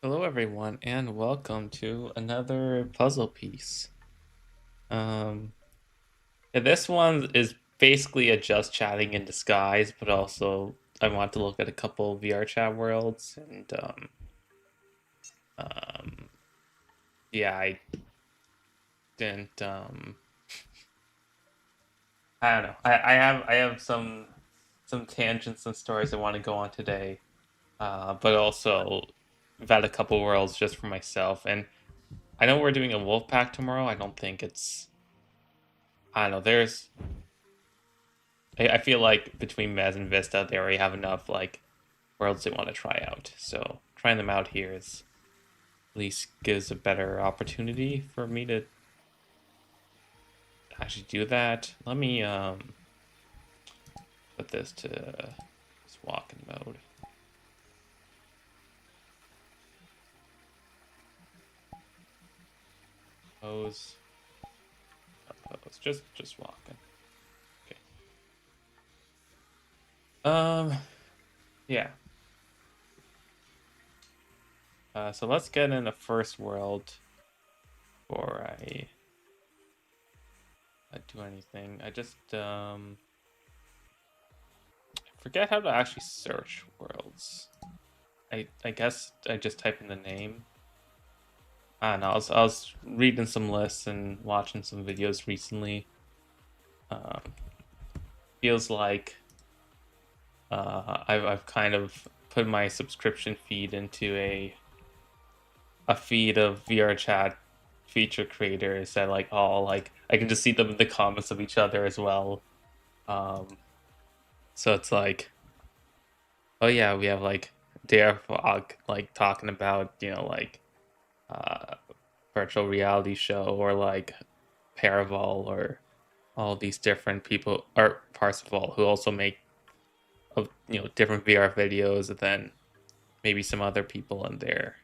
Hello, everyone, and welcome to another puzzle piece. Um, this one is basically a just chatting in disguise, but also I want to look at a couple VR chat worlds, and um, yeah, I didn't. I don't know. I have some tangents and stories I want to go on today, but also I've had a couple worlds just for myself, and I know we're doing a wolf pack tomorrow. I don't think it's. I don't know. I feel like between Mez and Vista, they already have enough like worlds they want to try out. So trying them out here is at least gives a better opportunity for me to actually do that. Let me put this to this walking mode. Pose, not pose, just walking. Okay. Yeah. So let's get in the first world before I do anything. I just forget how to actually search worlds. I guess I just type in the name. I don't know. I was reading some lists and watching some videos recently. Um, Feels like I've kind of put my subscription feed into a feed of VR chat feature creators that like all like I can just see them in the comments of each other as well. Um, so it's like, oh yeah, we have like Dare Fog like talking about like uh virtual reality show or like Paravol or all these different people or Parsifal who also make of different VR videos, and then maybe some other people in there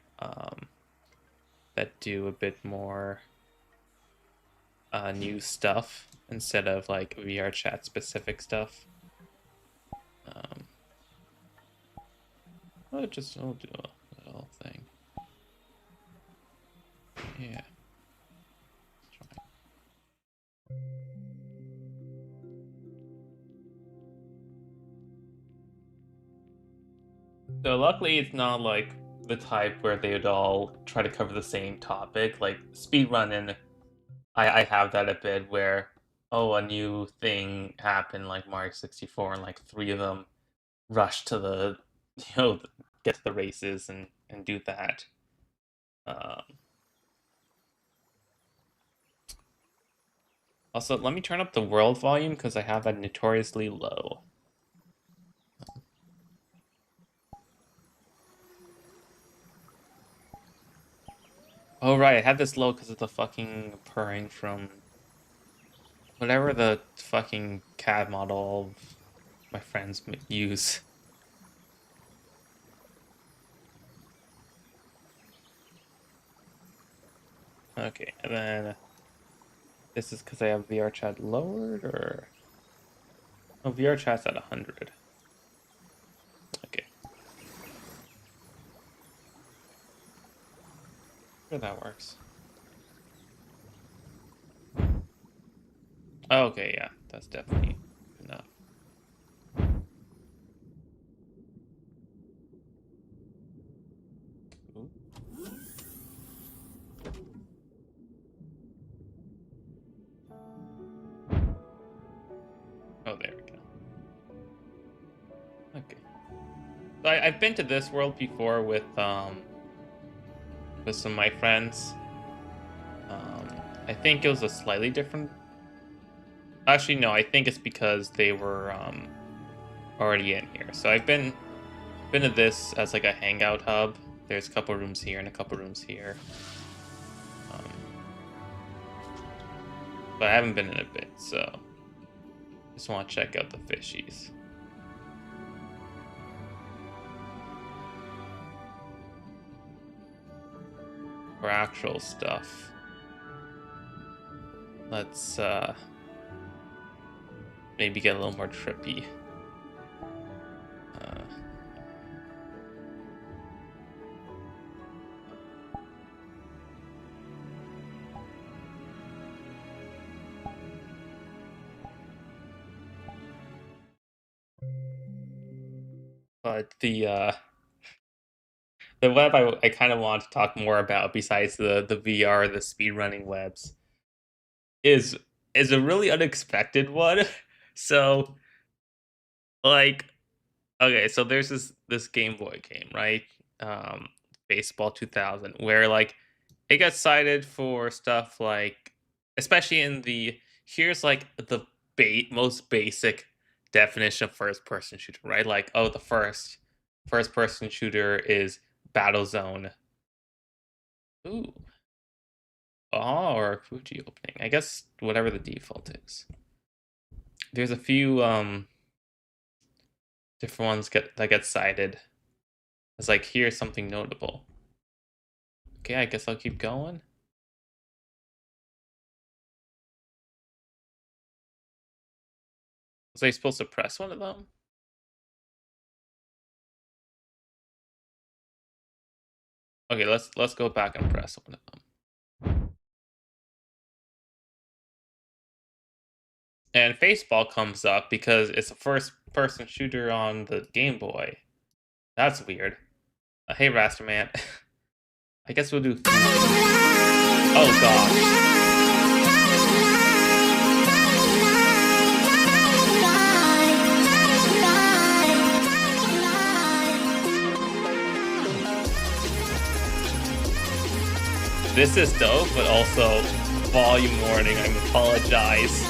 that do a bit more new stuff instead of like VR chat specific stuff. Um, I'll do a little thing. Yeah. Try. So luckily, it's not like the type where they would all try to cover the same topic. Like speedrunning, I have that a bit where oh a new thing happened like Mario 64 and like three of them rush to the get to the races and do that. Um, Also, let me turn up the world volume because I have that notoriously low. Oh right, I had this low because of the fucking purring from whatever the fucking CAD model of my friends use. Okay, and then this is because I have VR chat lowered, or oh, VR chat's at 100. Okay, sure that works. Oh, okay, yeah, that's definitely enough. Ooh. Oh, there we go. Okay, so I've been to this world before with some of my friends. I think it was a slightly different. Actually, no, I think it's because they were already in here. So I've been to this as like a hangout hub. There's a couple rooms here and a couple rooms here. Um, but I haven't been in a bit, so just want to check out the fishies. For actual stuff, let's maybe get a little more trippy. Uh, but the web I kind of want to talk more about besides the VR, the speedrunning webs is is a really unexpected one. So like okay, so there's this Game Boy game, right? Um Baseball 2000 where like it gets cited for stuff like especially in the here's like the most basic definition of first person shooter, right? Like oh the first person shooter is Battlezone. Ooh. Oh, or a Fuji opening. I guess whatever the default is. There's a few different ones that get cited. It's like here's something notable. Okay, I guess I'll keep going. Was I supposed to press one of them? Okay, let's go back and press one of them. And Faceball comes up because it's a first person shooter on the Game Boy. That's weird. Hey Rasterman. I guess we'll do oh gosh. This is dope, but also volume warning, I apologize.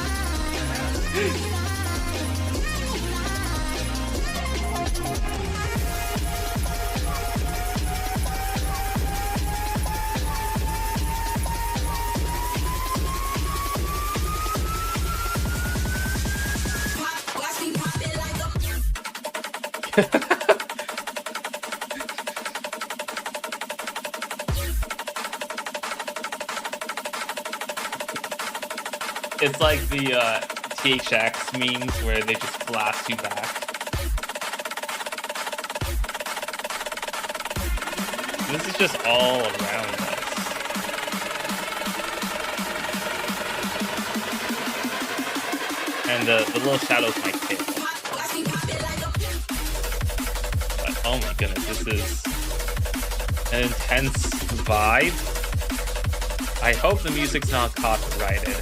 It's like the THX memes where they just blast you back. This is just all around us. And the little shadows might kill. But oh my goodness, this is an intense vibe. I hope the music's not copyrighted.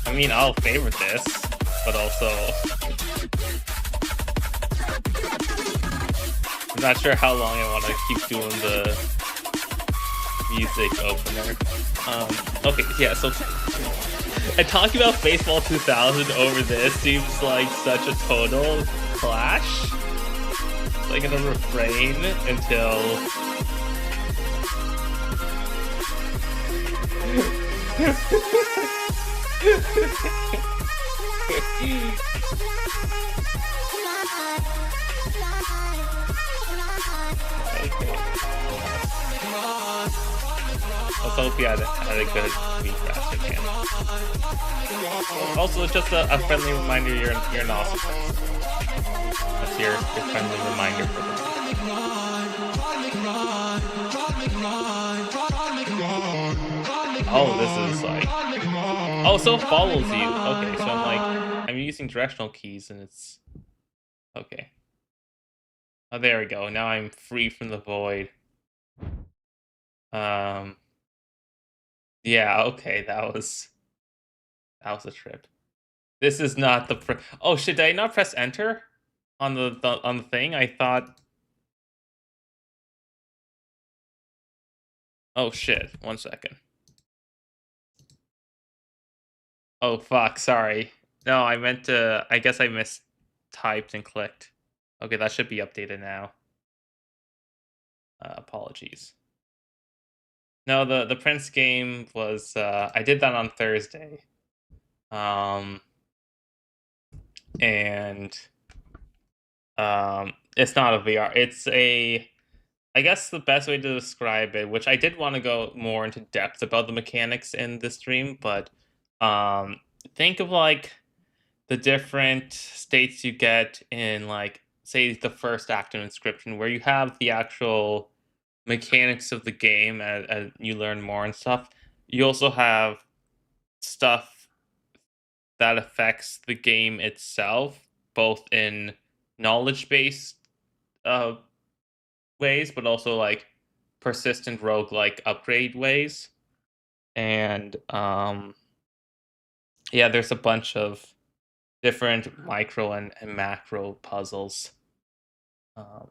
I mean, I'll favorite this, but also I'm not sure how long I want to keep doing the music opener. Okay, yeah, so and talking about Baseball 2000 over this seems like such a total clash. So I'm gonna refrain until let's hope you had a good week, Ratchet Man. Also, just a friendly reminder you're an awesome person. That's your friendly reminder for the week. Oh, this is like oh, so it follows you. Okay, so I'm like I'm using directional keys and it's okay. Oh, there we go. Now I'm free from the void. Yeah, okay, that was a trip. This is not the oh shit, did I not press enter on the on the thing? I thought oh shit, 1 second. Oh fuck, sorry. No, I meant to I guess I mistyped and clicked. Okay, that should be updated now. Apologies. No, the Prince game was I did that on Thursday. And it's not a VR. It's a I guess the best way to describe it, which I did want to go more into depth about the mechanics in this stream, but think of like the different states you get in, like, say, the first act of Inscription, where you have the actual mechanics of the game as you learn more and stuff. You also have stuff that affects the game itself, both in knowledge-based uh, ways, but also like persistent roguelike upgrade ways. And yeah, there's a bunch of different micro and macro puzzles. Um,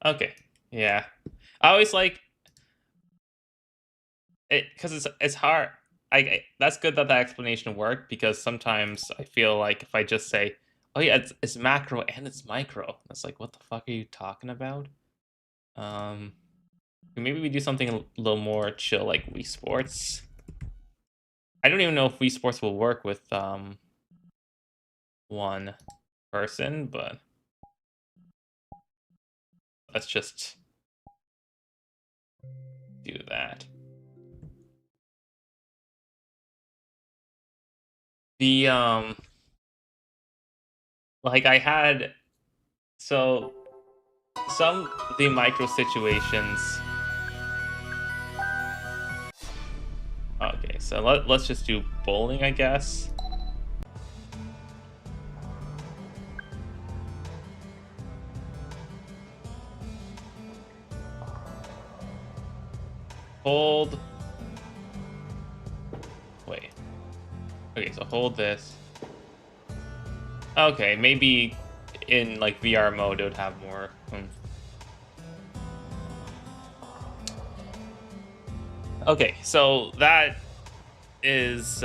okay, yeah, I always like it because it's hard. That's good that that explanation worked, because sometimes I feel like if I just say, "Oh yeah, it's macro and it's micro," it's like, what the fuck are you talking about? Um, Maybe we do something a little more chill, like Wii Sports. I don't even know if Wii Sports will work with one person, but let's just do that. The like I had so some the micro situations. Okay, so let's just do bowling, I guess. Hold. Wait. Okay, so hold this. Okay, maybe in like VR mode it would have more oomph. Okay, so that is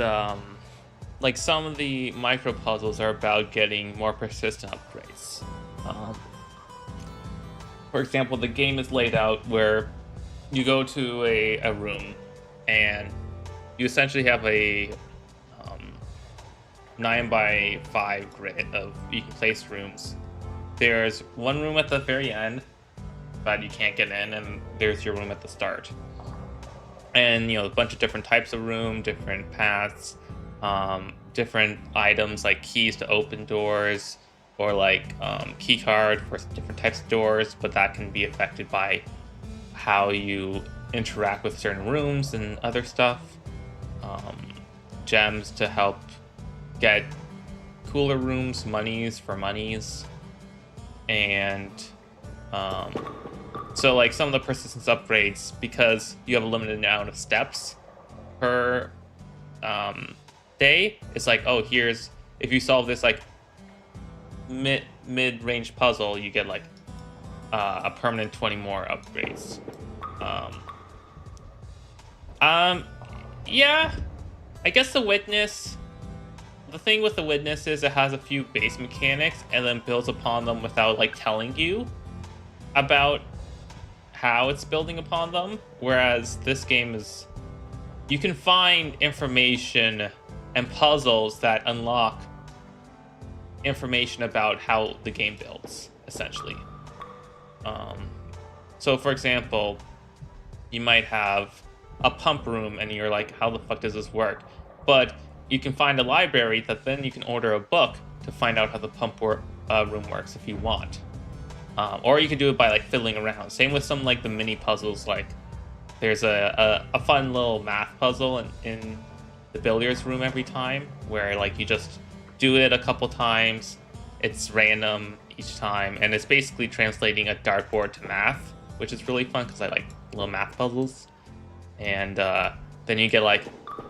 like some of the micro puzzles are about getting more persistent upgrades. Um, for example, the game is laid out where you go to a room and you essentially have a 9x5 grid of you can place rooms. There's one room at the very end that you can't get in, and there's your room at the start. And a bunch of different types of room, different paths, different items like keys to open doors, or like key card for different types of doors, but that can be affected by how you interact with certain rooms and other stuff. Gems to help get cooler rooms, monies for monies, and so like some of the persistence upgrades, because you have a limited amount of steps per day. It's like, oh, here's if you solve this like mid-range puzzle, you get like a permanent 20 more upgrades. Yeah, I guess the witness. The thing with the witness is it has a few base mechanics and then builds upon them without like telling you about how it's building upon them. Whereas this game is, you can find information and puzzles that unlock information about how the game builds, essentially. So for example, you might have a pump room and you're like, how the fuck does this work? But you can find a library that then you can order a book to find out how the pump room works if you want. Or you can do it by like fiddling around. Same with some like the mini puzzles. Like there's a fun little math puzzle in the billiards room every time, where like you just do it a couple times. It's random each time, and it's basically translating a dartboard to math, which is really fun because I like little math puzzles. And then you get like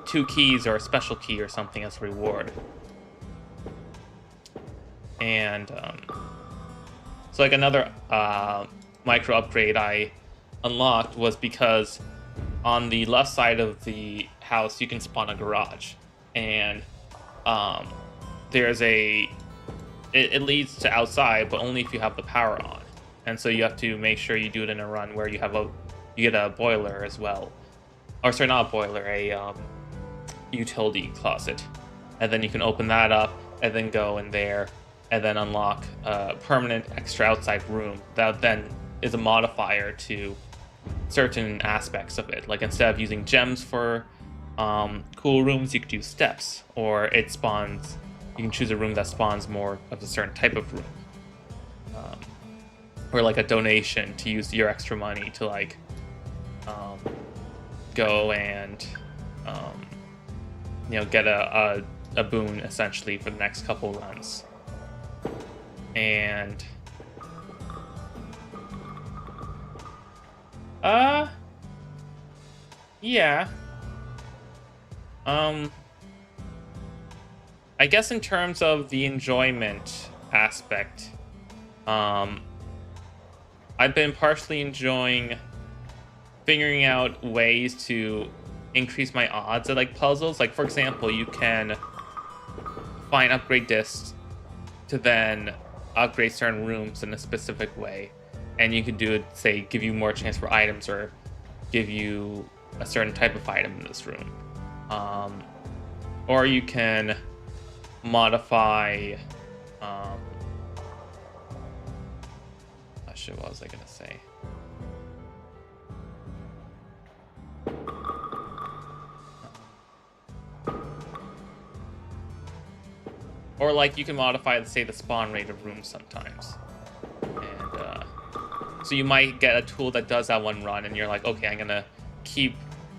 2 keys or a special key or something as a reward. And so like another micro upgrade I unlocked was because on the left side of the house you can spawn a garage, and there's it leads to outside, but only if you have the power on. And so you have to make sure you do it in a run where you get a boiler as well, or sorry, not a boiler, a utility closet, and then you can open that up and then go in there and then unlock a permanent extra outside room that then is a modifier to certain aspects of it. Like instead of using gems for cool rooms, you could use steps, or it spawns you can choose a room that spawns more of a certain type of room, or like a donation to use your extra money to like go and get a boon essentially for the next couple runs. And yeah. I guess in terms of the enjoyment aspect, I've been partially enjoying figuring out ways to increase my odds at like puzzles. Like, for example, you can find upgrade discs to then upgrade certain rooms in a specific way, and you could do it, say, give you more chance for items or give you a certain type of item in this room. Or you can modify shit, what was I gonna say? Or like you can modify, say, the spawn rate of rooms sometimes. And so you might get a tool that does that one run, and you're like, okay, I'm gonna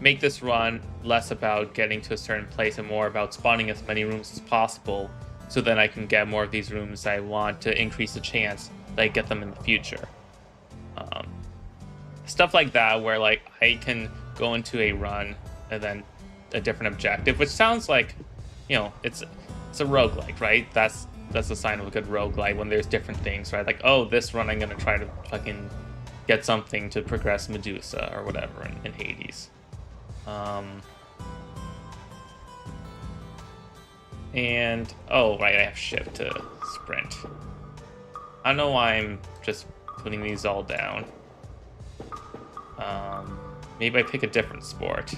make this run less about getting to a certain place and more about spawning as many rooms as possible, so then I can get more of these rooms I want to increase the chance that I get them in the future. Stuff like that, where like I can go into a run and then a different objective, which sounds like, it's a roguelike, right? That's a sign of a good roguelike when there's different things, right? Like, oh, this run I'm gonna try to fucking get something to progress Medusa or whatever in Hades. And oh right, I have shift to sprint. I don't know why I'm just putting these all down. Maybe I pick a different sport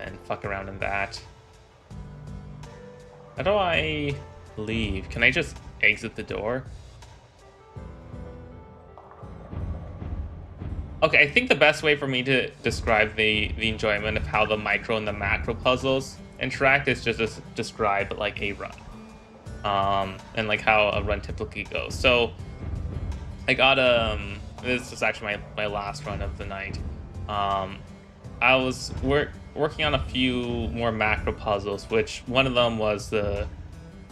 and fuck around in that. How do I leave? Can I just exit the door? Okay, I think the best way for me to describe the enjoyment of how the micro and the macro puzzles interact is just to describe like a run. And like how a run typically goes. So I got this is actually my last run of the night. I was working on a few more macro puzzles, which one of them was the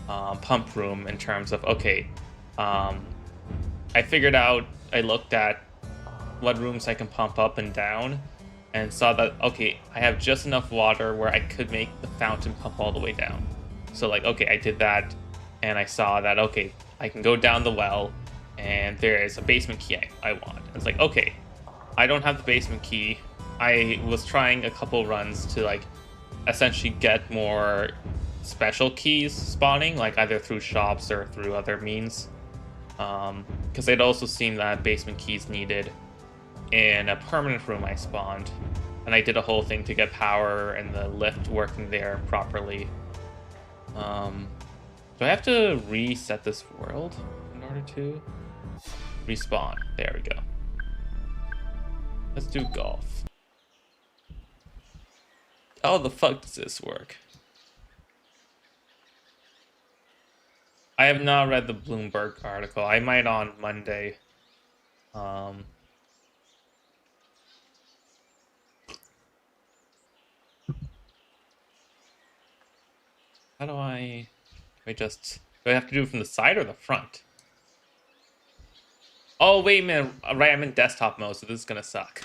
pump room, in terms of, okay, I looked at what rooms I can pump up and down, and saw that, okay, I have just enough water where I could make the fountain pump all the way down. So like, okay, I did that, and I saw that, okay, I can go down the well, and there is a basement key I want. It's like, okay, I don't have the basement key. I was trying a couple runs to like essentially get more special keys spawning, like either through shops or through other means. Because they'd also seen that basement keys needed in a permanent room I spawned. And I did a whole thing to get power and the lift working there properly. Do I have to reset this world in order to respawn? There we go. Let's do golf. How the fuck does this work? I have not read the Bloomberg article. I might on Monday. How do I do I have to do it from the side or the front? Oh, wait a minute. Right, I'm in desktop mode, so this is gonna suck.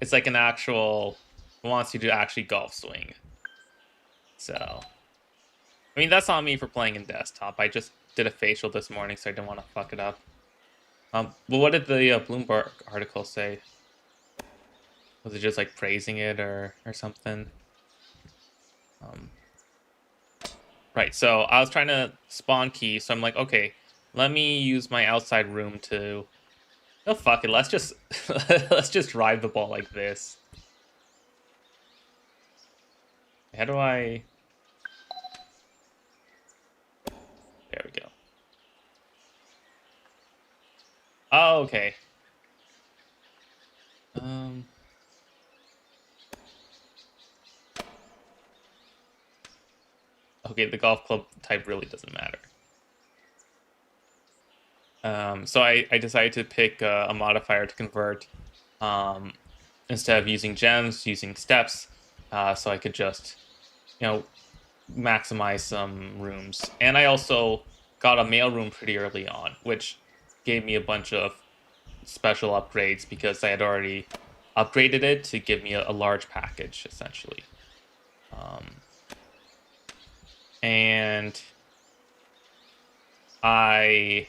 It's like an actual, it wants you to actually golf swing. So, I mean, that's on me for playing in desktop. I just did a facial this morning, so I didn't want to fuck it up. Well, what did the Bloomberg article say? Was it just like praising it or something? Right, so I was trying to spawn key, so I'm like, okay, let me use my outside room to... Oh, fuck it, let's just let's just drive the ball like this. How do I... There we go. Oh, okay. okay, the golf club type really doesn't matter. So I decided to pick a modifier to convert. Instead of using gems, using steps, so I could just, maximize some rooms. And I also got a mail room pretty early on, which gave me a bunch of special upgrades because I had already upgraded it to give me a large package, essentially. And I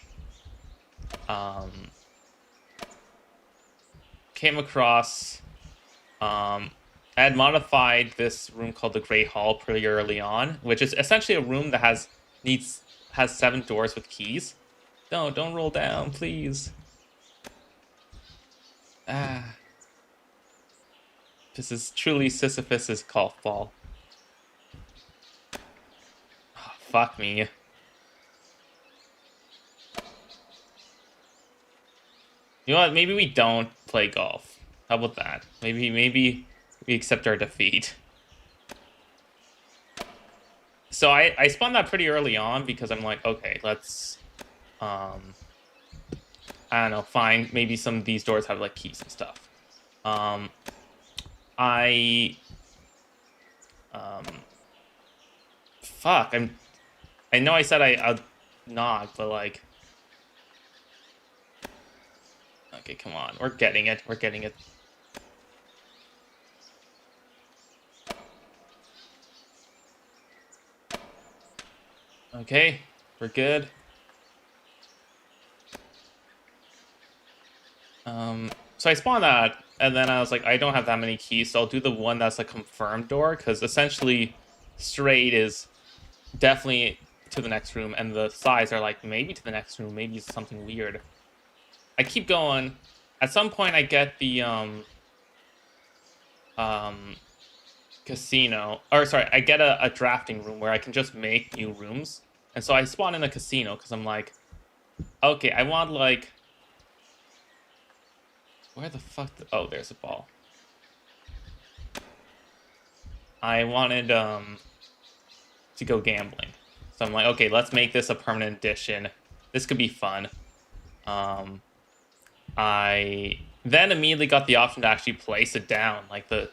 came across... I had modified this room called the Great Hall pretty early on, which is essentially a room that has 7 doors with keys. No, don't roll down, please. Ah. This is truly Sisyphus's golf ball. Oh, fuck me. You know what? Maybe we don't play golf. How about that? Maybe we accept our defeat. So I spawned that pretty early on because I'm like, okay, let's I don't know, find maybe some of these doors have like keys and stuff. Fuck, I know I said I'd not, but like, okay, come on, we're getting it. Okay, we're good. So I spawned that, and then I was like, I don't have that many keys, so I'll do the one that's a confirmed door, because essentially straight is definitely to the next room, and the sides are like maybe to the next room, maybe it's something weird. I keep going. At some point, I get the casino, or sorry, I get a drafting room where I can just make new rooms, and so I spawn in a casino because I'm like, okay, I want like, where the fuck? Oh, there's a ball. I wanted to go gambling, so I'm like, okay, let's make this a permanent addition. This could be fun. I then immediately got the option to actually place it down, like a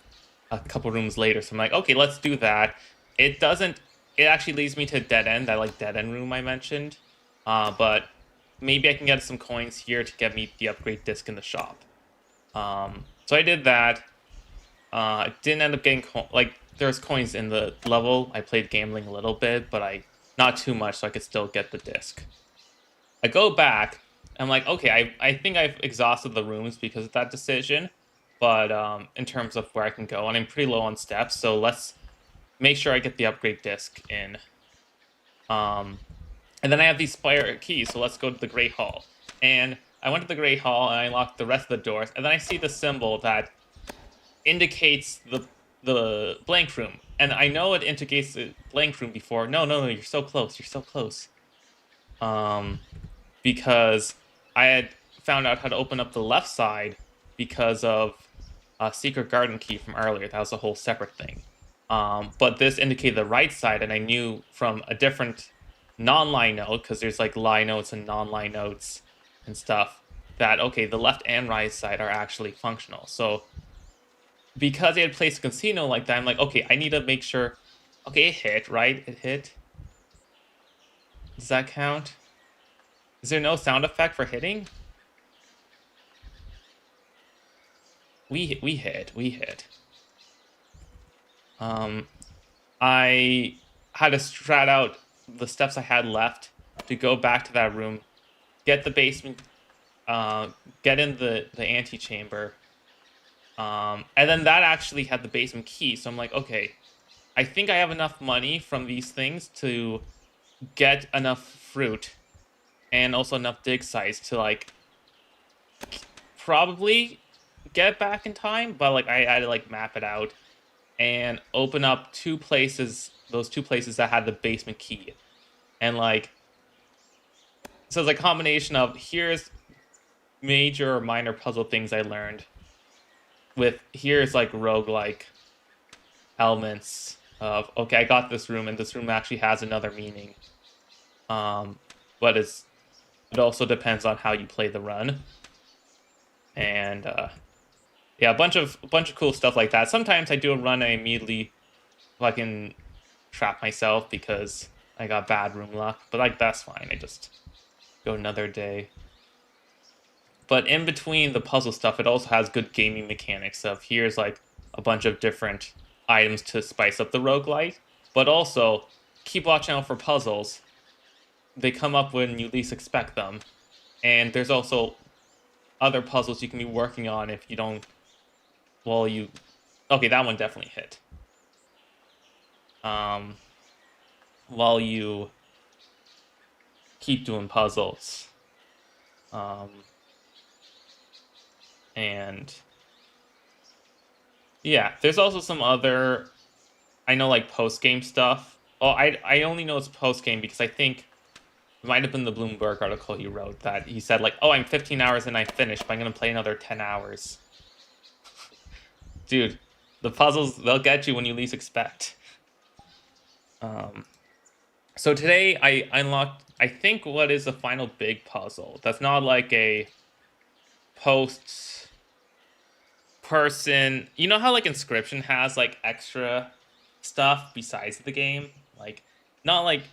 couple rooms later. So I'm like, okay, let's do that. It actually leads me to a dead end, that like dead end room I mentioned. But maybe I can get some coins here to get me the upgrade disc in the shop. So I did that. Didn't end up getting there's coins in the level. I played gambling a little bit, but not too much, so I could still get the disc. I go back. I'm like, okay, I think I've exhausted the rooms because of that decision, but in terms of where I can go, and I'm pretty low on steps, so let's make sure I get the upgrade disc in. And then I have these spire keys, so let's go to the Great Hall. And I went to the Great Hall, and I unlocked the rest of the doors, and then I see the symbol that indicates the blank room. And I know it indicates the blank room before. No, you're so close, because I had found out how to open up the left side because of a secret garden key from earlier. That was a whole separate thing. But this indicated the right side, and I knew from a different non-line note, because there's like line notes and non-line notes and stuff, that, okay, the left and right side are actually functional. So because I had placed a casino like that, I'm like, okay, I need to make sure... Okay, it hit, right? It hit. Does that count? Is there no sound effect for hitting? We hit. I had to strat out the steps I had left to go back to that room, get the basement, get in the antechamber, and then that actually had the basement key. So I'm like, okay, I think I have enough money from these things to get enough fruit and also enough dig sites to like probably get back in time, but like I had to like map it out and open up those two places that had the basement key. And like, so it's a combination of here's major or minor puzzle things I learned with here's like roguelike elements of okay, I got this room, and this room actually has another meaning. Um, but it also depends on how you play the run, and yeah, a bunch of cool stuff like that. Sometimes I do a run, I immediately fucking trap myself because I got bad room luck, but like that's fine. I just go another day. But in between the puzzle stuff, it also has good gaming mechanics of here's like a bunch of different items to spice up the roguelite, but also keep watching out for puzzles. They come up when you least expect them. And there's also other puzzles you can be working on if you don't well you okay, that one definitely hit. Um while you keep doing puzzles. Um and yeah, there's also some other I know like post game stuff. Oh, I only know it's post game because I think it might have been the Bloomberg article he wrote that he said like, "Oh, I'm 15 hours and I finished, but I'm gonna play another 10 hours." Dude, the puzzles they'll get you when you least expect. Um, so today I unlocked I think what is the final big puzzle. That's not like a post person. You know how like Inscription has like extra stuff besides the game, like not like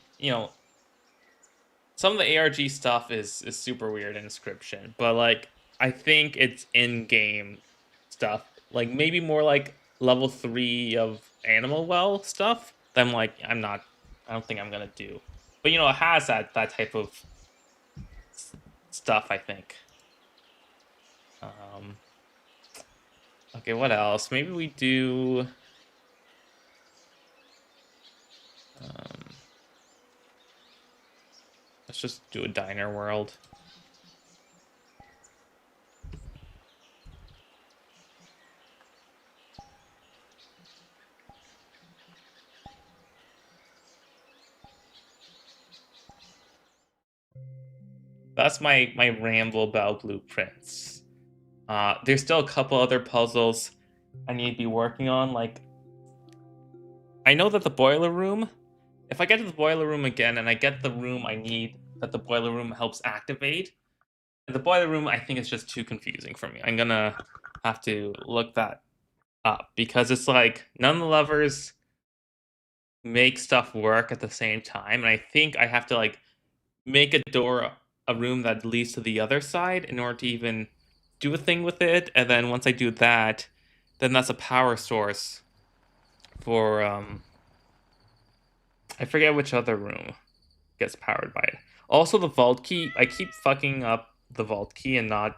some of the ARG stuff is super weird in Inscription, but like I think it's in-game stuff, like maybe more like level 3 of Animal Well stuff. That I don't think I'm gonna do. But it has that type of stuff, I think. Um okay, what else? Maybe we do um let's just do a diner world. That's my ramble about blueprints. There's still a couple other puzzles I need to be working on. Like, I know that the boiler room, if I get to the boiler room again and I get the room I need that the boiler room helps activate, the boiler room I think is just too confusing for me. I'm gonna have to look that up because it's like none of the levers make stuff work at the same time. And I think I have to like make a room that leads to the other side in order to even do a thing with it. And then once I do that, then that's a power source for I forget which other room gets powered by it. Also the vault key, I keep fucking up the vault key and not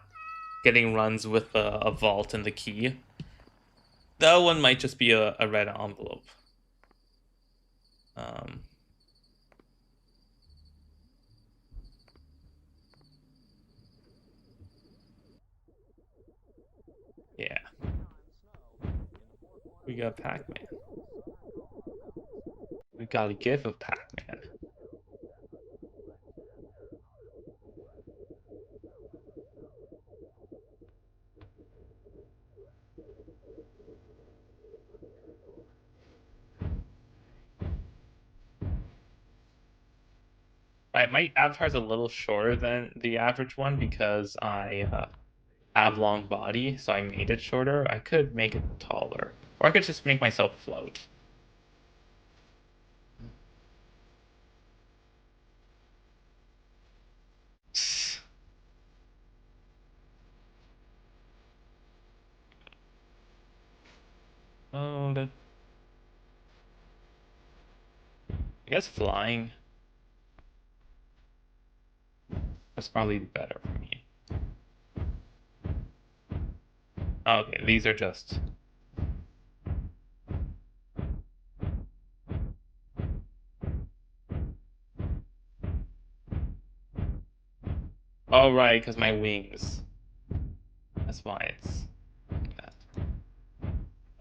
getting runs with a vault and the key. That one might just be a red envelope. Um yeah. We got Pac-Man. We got a gif of Pac-Man. My avatar's a little shorter than the average one because I have long body, so I made it shorter. I could make it taller, or I could just make myself float. Oh, I guess flying. That's probably better for me. Okay, these are just. Oh right, because my wings. That's why it's like that.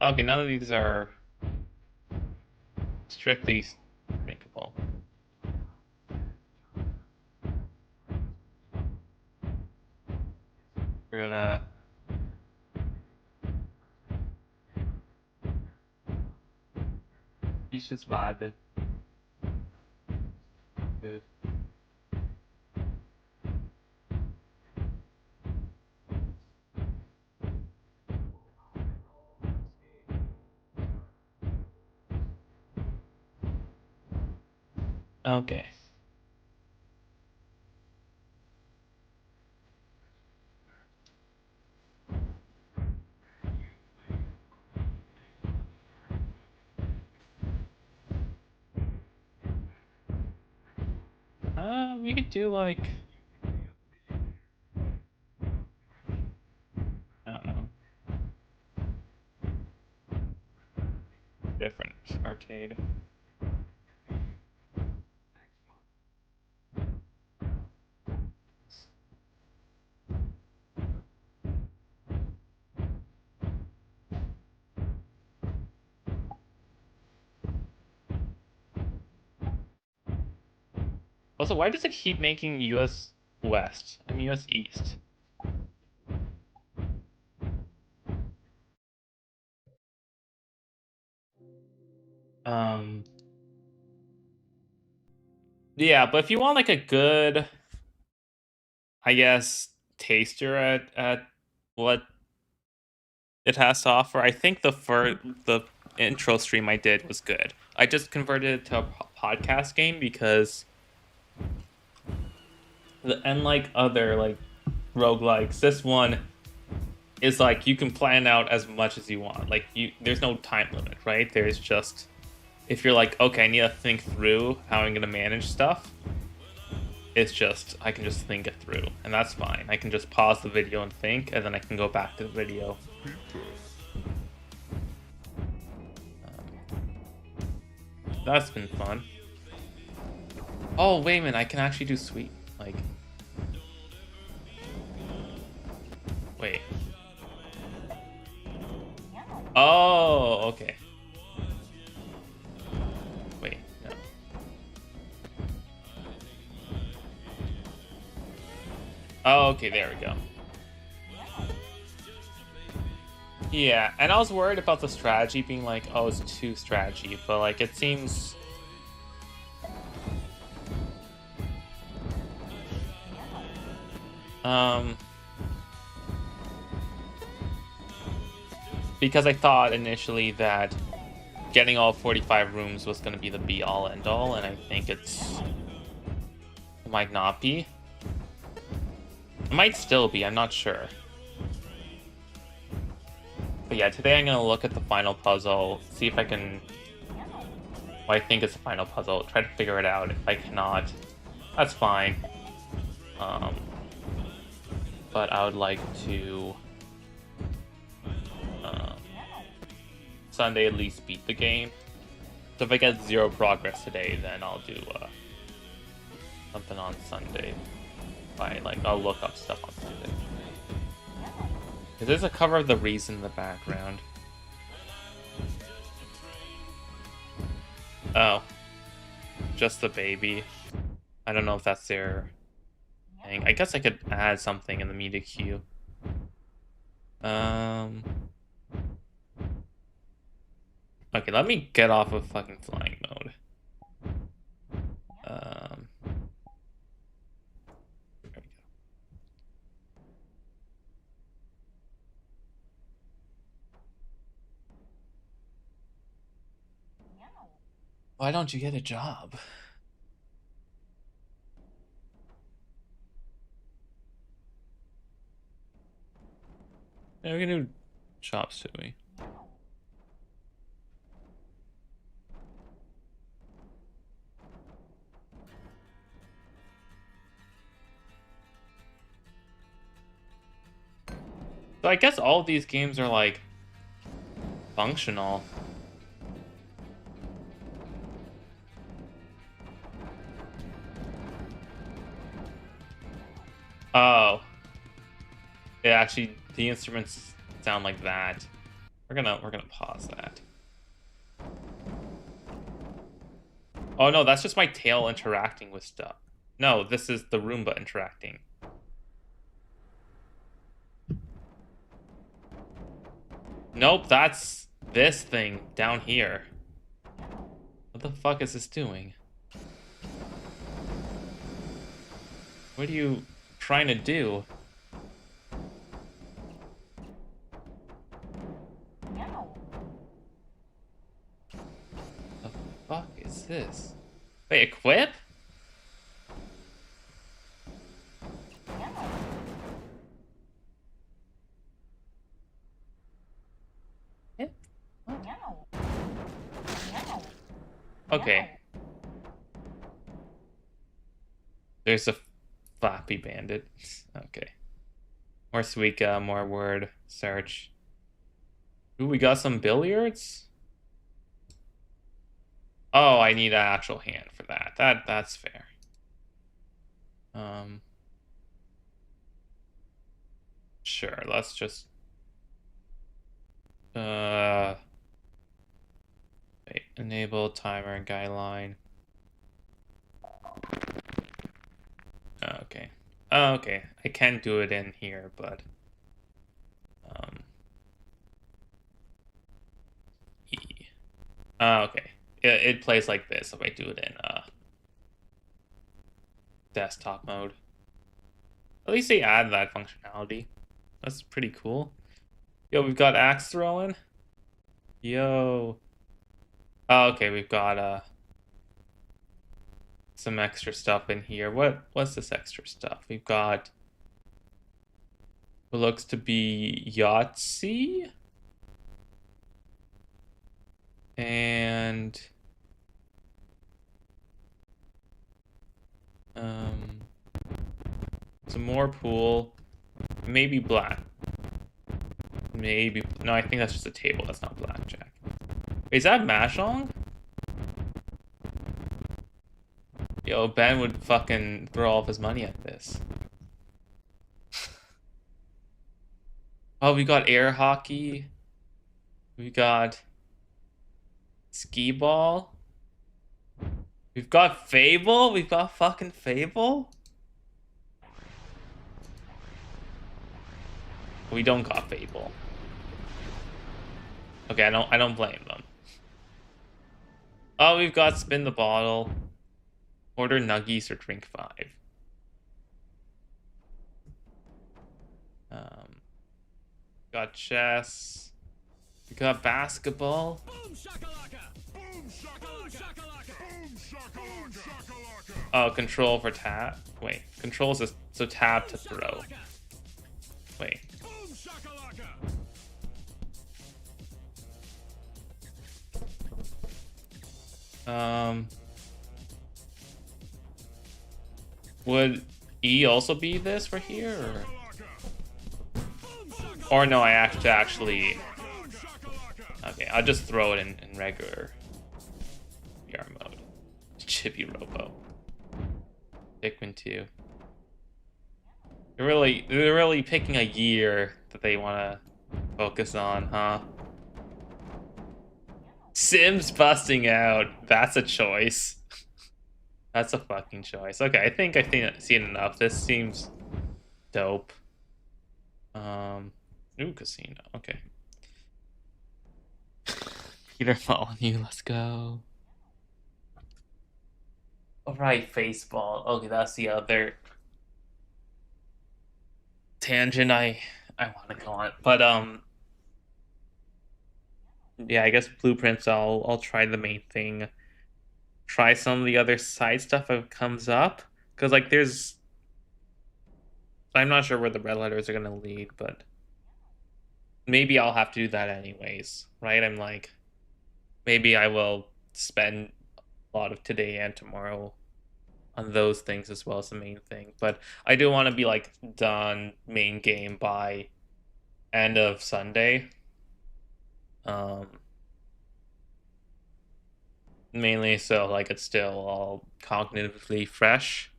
Okay, none of these are strictly makeable. We're gonna. he's just vibing. Good. Okay. We could do like, I don't know, different arcade. Also, why does it keep making US West? I mean US East. Um, yeah, but if you want like a good, I guess, taster at what it has to offer, I think the intro stream I did was good. I just converted it to a podcast game because unlike other like roguelikes, this one is like you can plan out as much as you want. Like there's no time limit, right? There's just, if you're like, okay, I need to think through how I'm gonna manage stuff, it's just, I can just think it through, and that's fine. I can just pause the video and think, and then I can go back to the video. That's been fun. Oh, wait a minute, I can actually do sweet. Like, wait. Oh, okay. Wait, no. Oh, okay, there we go. Yeah, and I was worried about the strategy being like, oh, it's too strategy, but like it seems. Because I thought initially that getting all 45 rooms was going to be the be-all end-all, and I think it might not be. It might still be, I'm not sure. But yeah, today I'm going to look at the final puzzle, see if I can... Well, I think it's the final puzzle, try to figure it out. If I cannot, that's fine. But I would like to... Sunday at least beat the game. So if I get 0 progress today, then I'll do something on Sunday. I'll look up stuff on Sunday. There's a cover of The Reason in the background. Oh. Just the baby. I don't know if that's their thing. I guess I could add something in the media queue. Okay, let me get off of fucking flying mode. There we go. Why don't you get a job? Yeah, we can do chop suey. So I guess all of these games are like functional. Oh. Yeah, actually the instruments sound like that. We're gonna pause that. Oh no, that's just my tail interacting with stuff. No, this is the Roomba interacting. Nope, that's this thing down here. What the fuck is this doing? What are you trying to do? The fuck is this? Wait, equip? What? Okay. There's a Flappy Bandit. Okay. More Suika, more word search. Ooh, we got some billiards? Oh, I need an actual hand for that. That's fair. Sure, let's just wait, enable timer and guideline. Okay. Oh, okay. I can do it in here, but E. Okay. It plays like this if I do it in desktop mode. At least they add that functionality. That's pretty cool. Yo, we've got axe throwing. Yo. Oh, okay, we've got some extra stuff in here. What's this extra stuff? We've got what looks to be Yahtzee and some more pool, maybe black. Maybe no, I think that's just a table. That's not blackjack. Wait, is that mahjong? Yo, Ben would fucking throw all of his money at this. Oh, we got air hockey. We got skee ball. We've got Fable. We've got fucking Fable. We don't got Fable. Okay, I don't blame them. Oh, we've got spin the bottle. Order nuggies or drink 5. Got chess. We got basketball. Boom, shakalaka. Boom, shakalaka. Boom, shakalaka. Oh, control for tap. Wait, controls is so tap to throw. Wait. Would E also be this for here, or no? I actually. Okay, I'll just throw it in regular VR mode. Chippy Robo. Pikmin 2. They're really picking a year that they want to focus on, huh? Sims busting out. That's a choice. That's a fucking choice. Okay, I think I've seen enough. This seems dope. New casino. Okay. Peter following you. Let's go. All right, Faceball. Okay, that's the other tangent I want to go on. But yeah, I guess blueprints. I'll try the main thing. Try some of the other side stuff if it comes up, because like I'm not sure where the red letters are gonna lead, but maybe I'll have to do that anyways, right? I'm like, maybe I will spend a lot of today and tomorrow on those things as well as the main thing, but I do want to be like done main game by end of Sunday. Mainly so like it's still all cognitively fresh.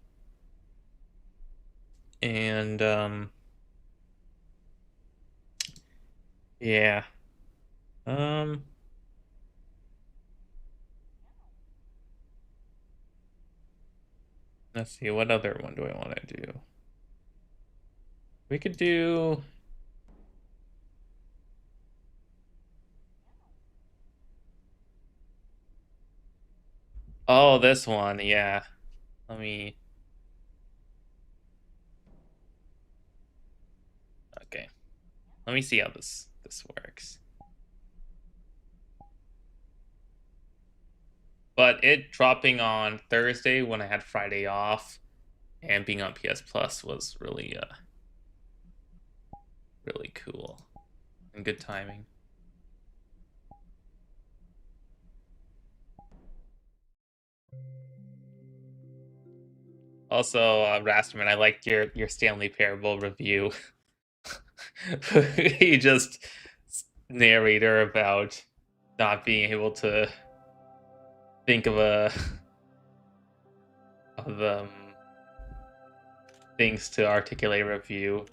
And yeah. Let's see, what other one do I want to do? We could do Oh, this one, yeah. Let me. Okay. Let me see how this works. But it dropping on Thursday when I had Friday off and being on PS Plus was really cool and good timing. Also, Rasterman, I liked your Stanley Parable review. He just narrator about not being able to think of of things to articulate a review.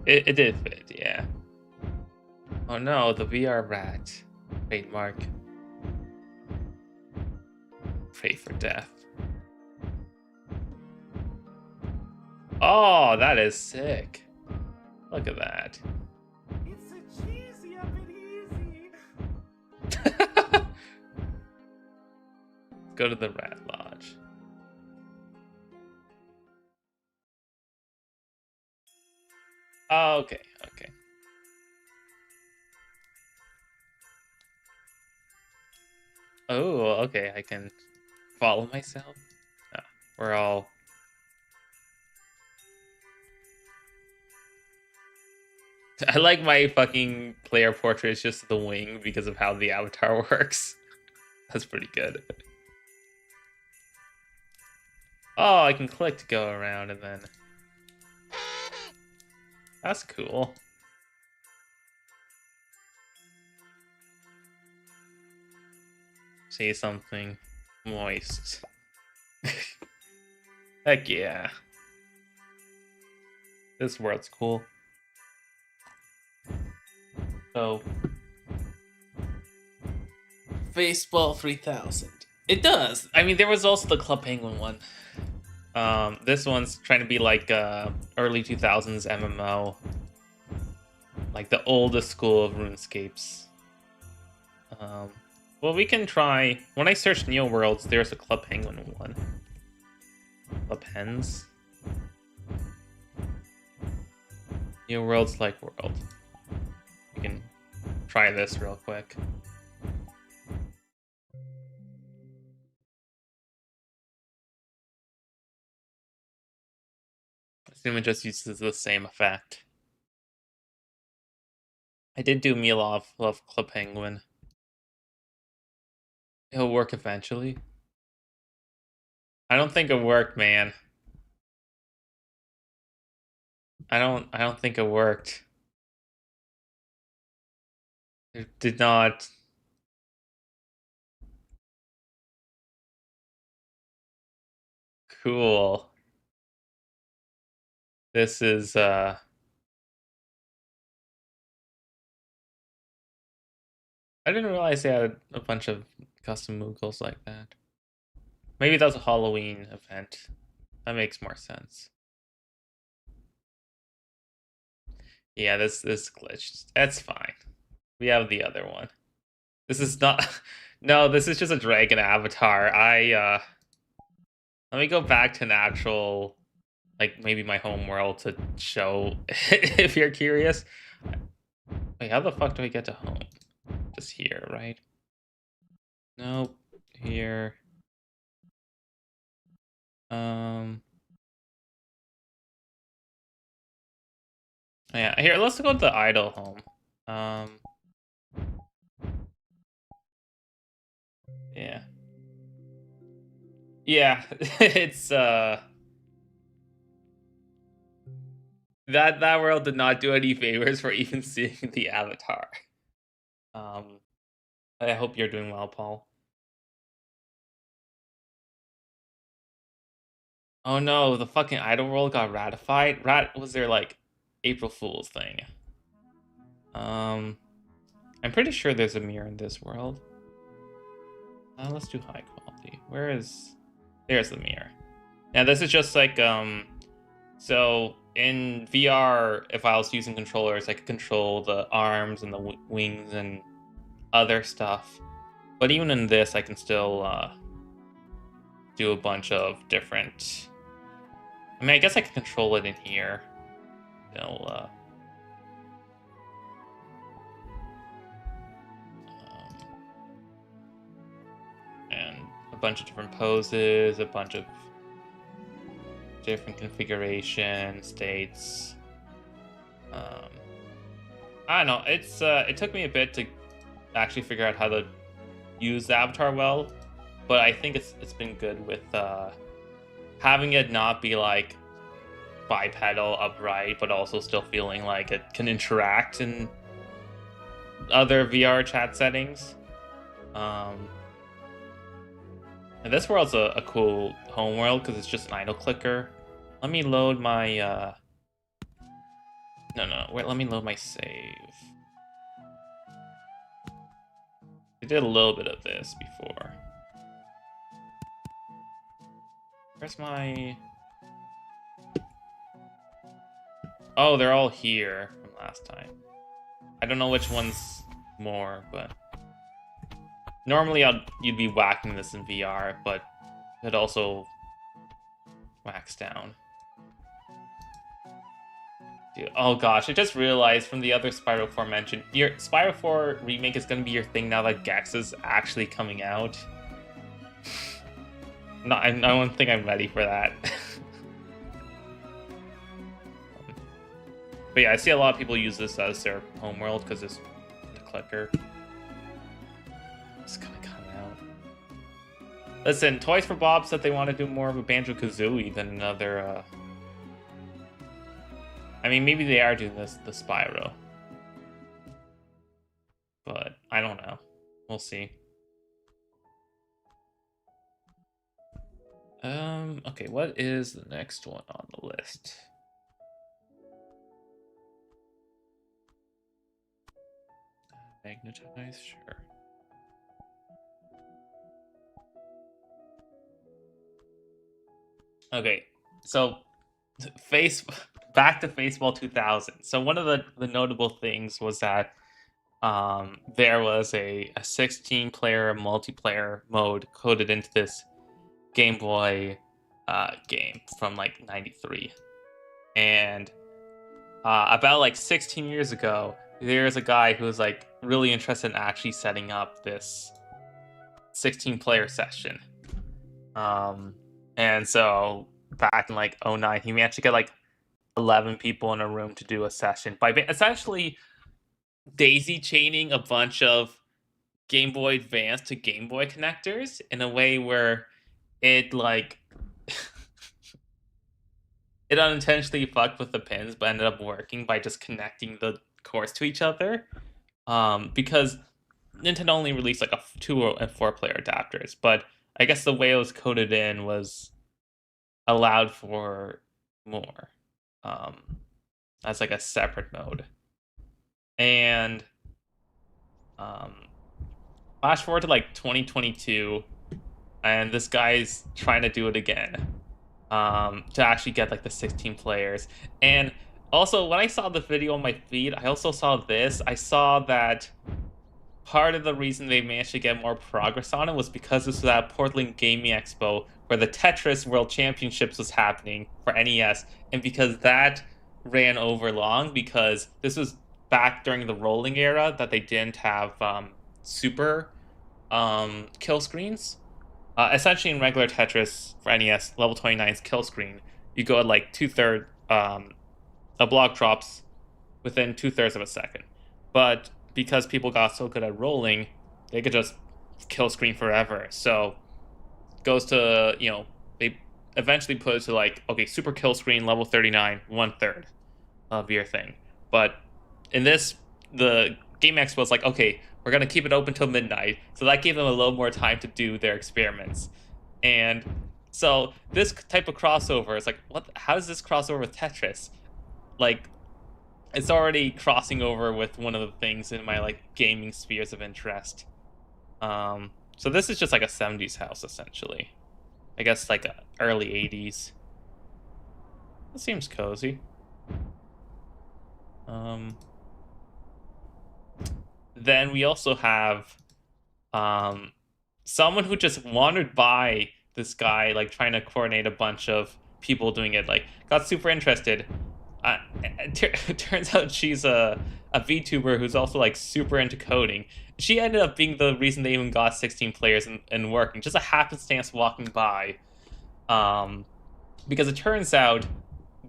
It did fit, yeah. Oh no, the VR rat. Trademark. Pray for death. Oh, that is sick. Look at that. It's a cheesy up and easy. Go to the Rat Lodge. Oh, okay, okay. Oh, okay, I can follow myself. Ah, we're all... I like my fucking player portrait is just the wing because of how the avatar works. That's pretty good. Oh, I can click to go around and then... That's cool. Say something moist. Heck yeah. This world's cool. So... Baseball 3000. It does. I mean, there was also the Club Penguin one. This one's trying to be like early 2000s MMO. Like the oldest school of RuneScapes. Well, we can try... When I search Neo Worlds, there's a Club Penguin one. Club Hens. Neo Worlds like World. We can try this real quick. Assume it just uses the same effect. I did do Milov of Club Penguin. It'll work eventually. I don't think it worked, man. I don't think it worked. It did not. Cool. This is I didn't realize they had a bunch of custom Moogles like that. Maybe that was a Halloween event. That makes more sense. Yeah, this glitched. That's fine. We have the other one. This is not no, this is just a dragon avatar. Let me go back to an actual, like, maybe my home world to show if you're curious. Wait, how the fuck do I get to home? Just here, right? Nope. Here. Yeah, here, let's go to the idol home. Yeah. Yeah, it's that world did not do any favors for even seeing the avatar. I hope you're doing well, Paul. Oh no, the fucking idol world got ratified. Was their like April Fool's thing. I'm pretty sure there's a mirror in this world. Let's do high quality. Where is... There's the mirror. Yeah, this is just like So in VR, if I was using controllers, I could control the arms and the wings and other stuff. But even in this, I can still do a bunch of different. I mean, I guess I can control it in here. You know, and a bunch of different poses, a bunch of different configuration states. I don't know. It took me a bit to actually figure out how to use the avatar well, but I think it's been good with having it not be like bipedal upright, but also still feeling like it can interact in other VR chat settings. And this world's a cool home world because it's just an idle clicker. Let me load my no, wait, let me load my save. I did a little bit of this before. Where's my... Oh, they're all here from last time. I don't know which one's more, but... Normally you'd be whacking this in VR, but it also whacks down. Dude, oh gosh, I just realized from the other Spyro 4 mention, your Spyro 4 remake is going to be your thing now that Gex is actually coming out. No, I don't think I'm ready for that. But yeah, I see a lot of people use this as their homeworld because it's the clicker. It's gonna come out. Listen, Toys for Bob said they want to do more of a Banjo-Kazooie than another. I mean, maybe they are doing the Spyro, but I don't know. We'll see. Okay, what is the next one on the list? Magnetize, sure. Okay, so back to Faceball 2000. So one of the notable things was that there was a 16-player multiplayer mode coded into this Game Boy game from like '93, and about like 16 years ago, there's a guy who was like really interested in actually setting up this 16-player session. And so back in like '09, he managed to get like 11 people in a room to do a session by essentially daisy chaining a bunch of Game Boy Advance to Game Boy connectors in a way where it like it unintentionally fucked with the pins, but ended up working by just connecting the cords to each other. Because Nintendo only released like a 2 and 4 player adapters, but I guess the way it was coded in was allowed for more as like a separate mode. And flash forward to like 2022, and this guy's trying to do it again to actually get like the 16 players. And also, when I saw the video on my feed, I also saw this. I saw that part of the reason they managed to get more progress on it was because this was at Portland Gaming Expo, where the Tetris World Championships was happening for NES, and because that ran over long, because this was back during the rolling era that they didn't have super kill screens. Essentially, in regular Tetris for NES, level 29's kill screen, you go at like 2/3, a block drops within 2/3 of a second. But because people got so good at rolling, they could just kill screen forever. So it goes to, they eventually put it to like, okay, super kill screen, level 39, 1/3 of your thing. But in this, the Game Expo was like, okay, we're going to keep it open till midnight. So that gave them a little more time to do their experiments. And so this type of crossover is like, how does this cross over with Tetris? Like, it's already crossing over with one of the things in my like gaming spheres of interest. So this is just like a 70s house, essentially. I guess like early 80s. That seems cozy. Then we also have someone who just wandered by this guy, like trying to coordinate a bunch of people doing it, like got super interested. It turns out she's a VTuber who's also like super into coding. She ended up being the reason they even got 16 players and working, just a happenstance walking by. Because it turns out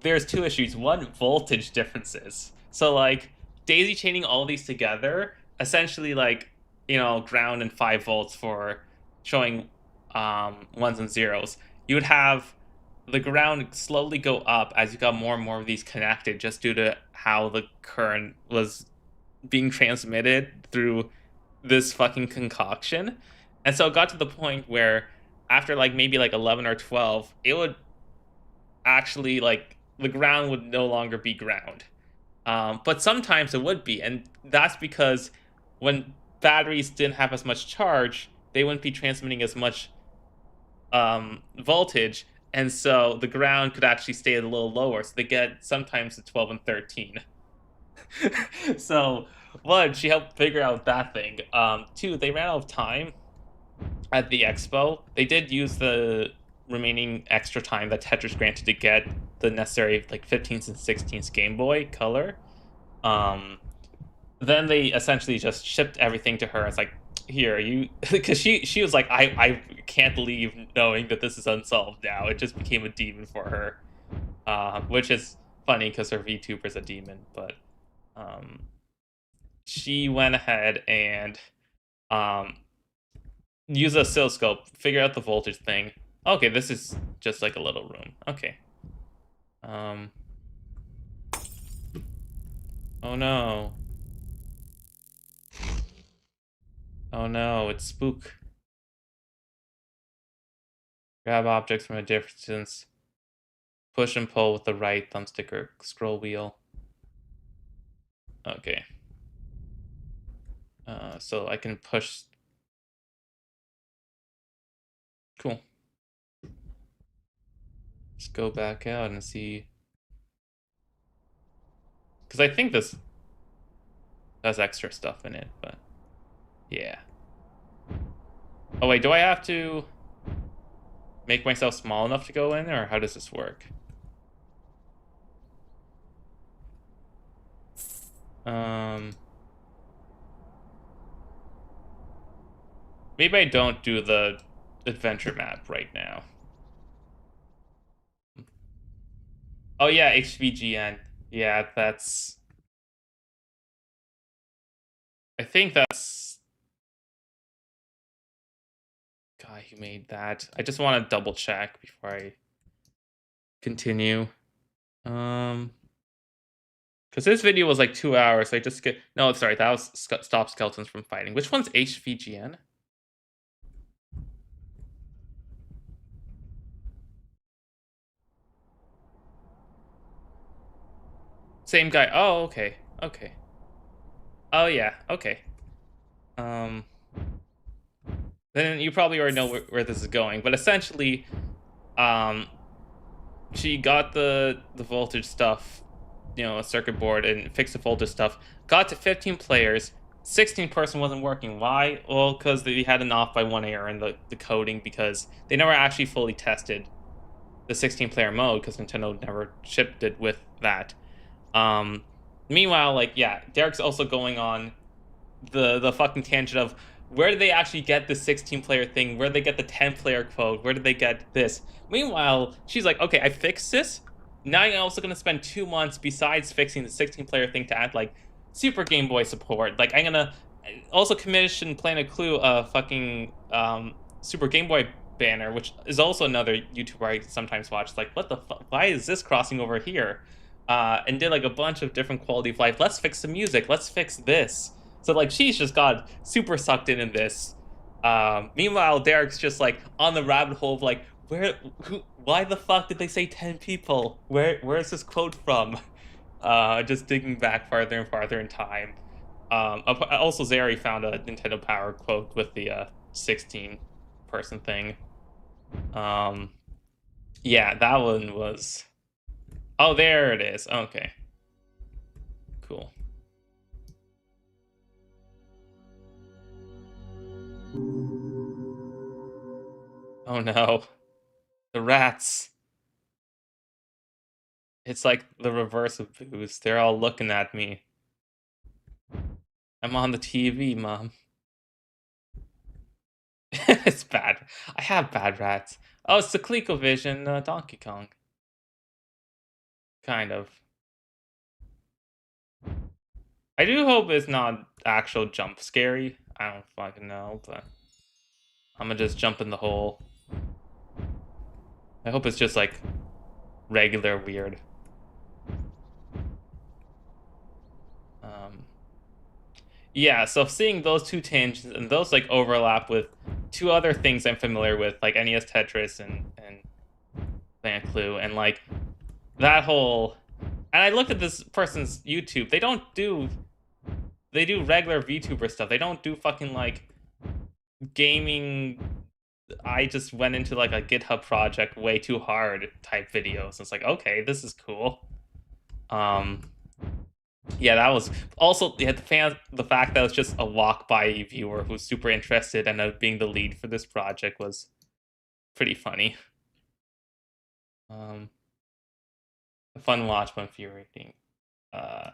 there's two issues. One, voltage differences. So like daisy chaining all these together, essentially like, you know, ground and 5 volts for showing ones and zeros. You would have the ground slowly go up as you got more and more of these connected, just due to how the current was being transmitted through this fucking concoction. And so it got to the point where after like maybe like 11 or 12, it would actually like the ground would no longer be ground. But sometimes it would be, and that's because when batteries didn't have as much charge, they wouldn't be transmitting as much voltage, and so the ground could actually stay a little lower. So they get sometimes to 12 and 13. So one, she helped figure out that thing. Two, they ran out of time at the expo. They did use the remaining extra time that Tetris granted to get the necessary like 15th and 16th Game Boy Color. Then they essentially just shipped everything to her. It's like, here, you, because she was like, I can't leave knowing that this is unsolved now. It just became a demon for her, which is funny because her VTuber is a demon. But she went ahead and use a oscilloscope, figure out the voltage thing. Okay, this is just like a little room. Okay. Oh no. Oh no, it's spook. Grab objects from a distance. Push and pull with the right thumbstick or scroll wheel. Okay. So I can push. Cool. Let's go back out and see. Because I think this has extra stuff in it, but yeah. Oh wait, do I have to make myself small enough to go in, or how does this work? Maybe I don't do the adventure map right now. Oh yeah, HVGN. Yeah, that's... I think that's... Guy who made that. I just want to double check before I continue. Because this video was like 2 hours, so I just get... No, sorry, that was Stop Skeletons from Fighting. Which one's HVGN? Same guy. Oh, okay. Okay. Oh, yeah. Okay. Then you probably already know where this is going. But essentially, she got the voltage stuff, you know, a circuit board, and fixed the voltage stuff. Got to 15 players. 16 person wasn't working. Why? Well, because they had an off by 1 error in the coding, because they never actually fully tested the 16 player mode, because Nintendo never shipped it with that. Meanwhile, like, yeah, Derek's also going on the fucking tangent of where did they actually get the 16 player thing? Where did they get the 10 player quote? Where did they get this? Meanwhile, she's like, okay, I fixed this. Now I'm also gonna spend 2 months besides fixing the 16 player thing to add like Super Game Boy support. Like, I'm gonna also commission Planet Clue a fucking Super Game Boy banner, which is also another YouTuber I sometimes watch. Like, what the fuck? Why is this crossing over here? And did like a bunch of different quality of life. Let's fix the music. Let's fix this. So like she's just got super sucked in this. Meanwhile, Derek's just like on the rabbit hole of like, why the fuck did they say 10 people? Where is this quote from? Just digging back farther and farther in time. Also, Zeri found a Nintendo Power quote with the 16 person thing. Yeah, that one was Oh, there it is. Okay. Cool. Oh no. The rats. It's like the reverse of Boost. They're all looking at me. I'm on the TV, Mom. It's bad. I have bad rats. Oh, it's the ColecoVision Donkey Kong. Kind of. I do hope it's not actual jump scary. I don't fucking know, but I'm gonna just jump in the hole. I hope it's just like regular weird. Yeah, so seeing those two tangents and those like overlap with two other things I'm familiar with, like NES Tetris and Planet Clue, and like that whole. And I looked at this person's YouTube. They do regular VTuber stuff. They don't do fucking like gaming. I just went into like a GitHub project way too hard type videos. It's like, okay, this is cool. Yeah, that was also the fact that it was just a walk by viewer who's super interested and being the lead for this project was pretty funny. A fun watch but infuriating. Yeah,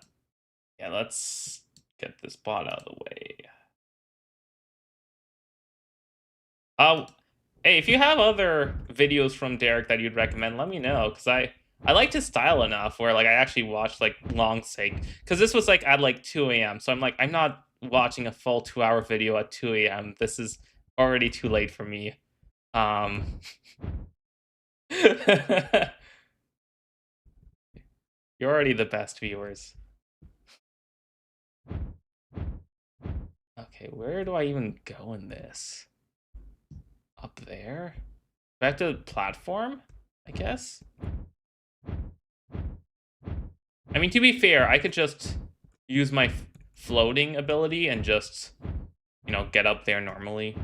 let's get this bot out of the way. Hey, if you have other videos from Derek that you'd recommend, let me know, because I liked his style enough where like I actually watched like long sake, because this was like at like 2 a.m. So I'm like, I'm not watching a full 2-hour video at 2 a.m. This is already too late for me. You're already the best viewers. Okay, where do I even go in this? Up there? Back to the platform, I guess? I mean, to be fair, I could just use my floating ability and just, you know, get up there normally.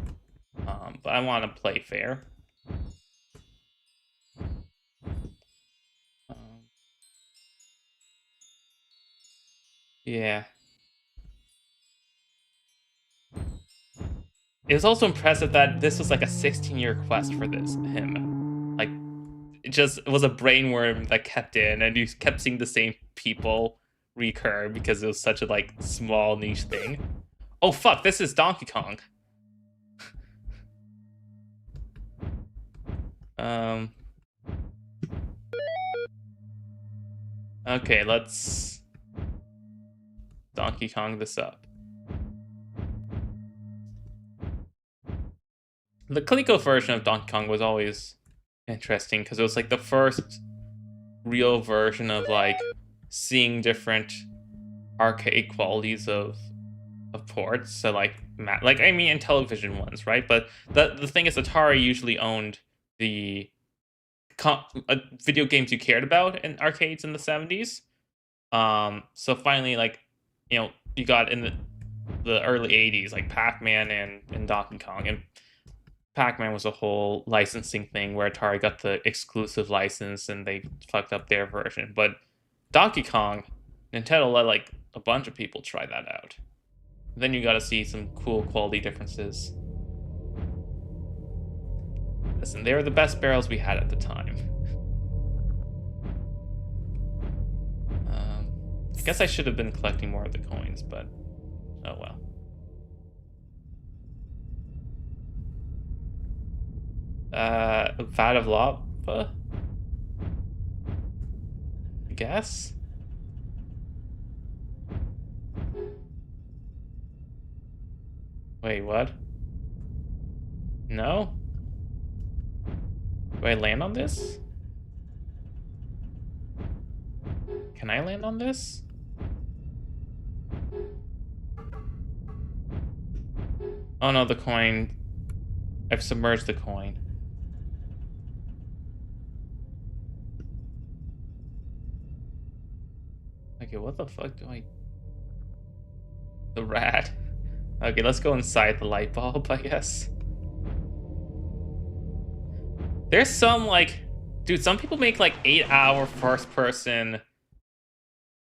But I want to play fair. Yeah. It was also impressive that this was like a 16-year quest for him. Like, it was a brainworm that kept in, and you kept seeing the same people recur because it was such a like small niche thing. Oh fuck, this is Donkey Kong. Okay, let's Donkey Kong this up. The Coleco version of Donkey Kong was always interesting because it was like the first real version of like seeing different arcade qualities of ports. So like I mean, Intellivision ones, right? But the thing is, Atari usually owned the video games you cared about in arcades in the 70s. So finally, like, you know, you got in the early 80s, like Pac-Man and Donkey Kong, and Pac-Man was a whole licensing thing where Atari got the exclusive license and they fucked up their version. But Donkey Kong, Nintendo let like a bunch of people try that out. Then you got to see some cool quality differences. Listen, they were the best barrels we had at the time. I guess I should have been collecting more of the coins, but oh well. Vat of lava? I guess? Wait, what? No? Do I land on this? Can I land on this? Oh no, the coin. I've submerged the coin. Okay, what the fuck do I... The rat. Okay, let's go inside the light bulb, I guess. There's some, like, Dude, some people make like 8-hour first-person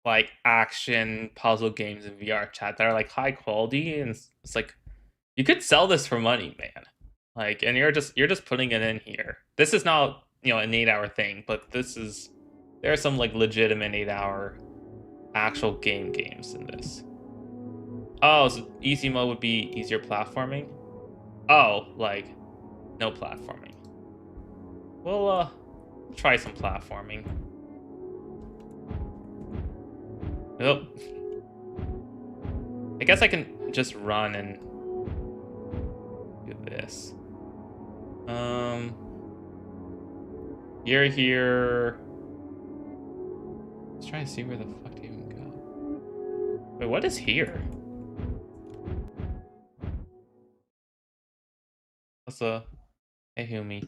like action puzzle games in VR chat that are like high quality, and it's like you could sell this for money, man. Like, and you're just putting it in here. This is not, an 8-hour thing, but there are some like legitimate 8-hour actual games in this. Oh, so easy mode would be easier platforming. Oh, like no platforming. Well, try some platforming. Nope. I guess I can just run and do this. You're here. Let's try to see where the fuck to even go. Wait, what is here? What's a hey Humi?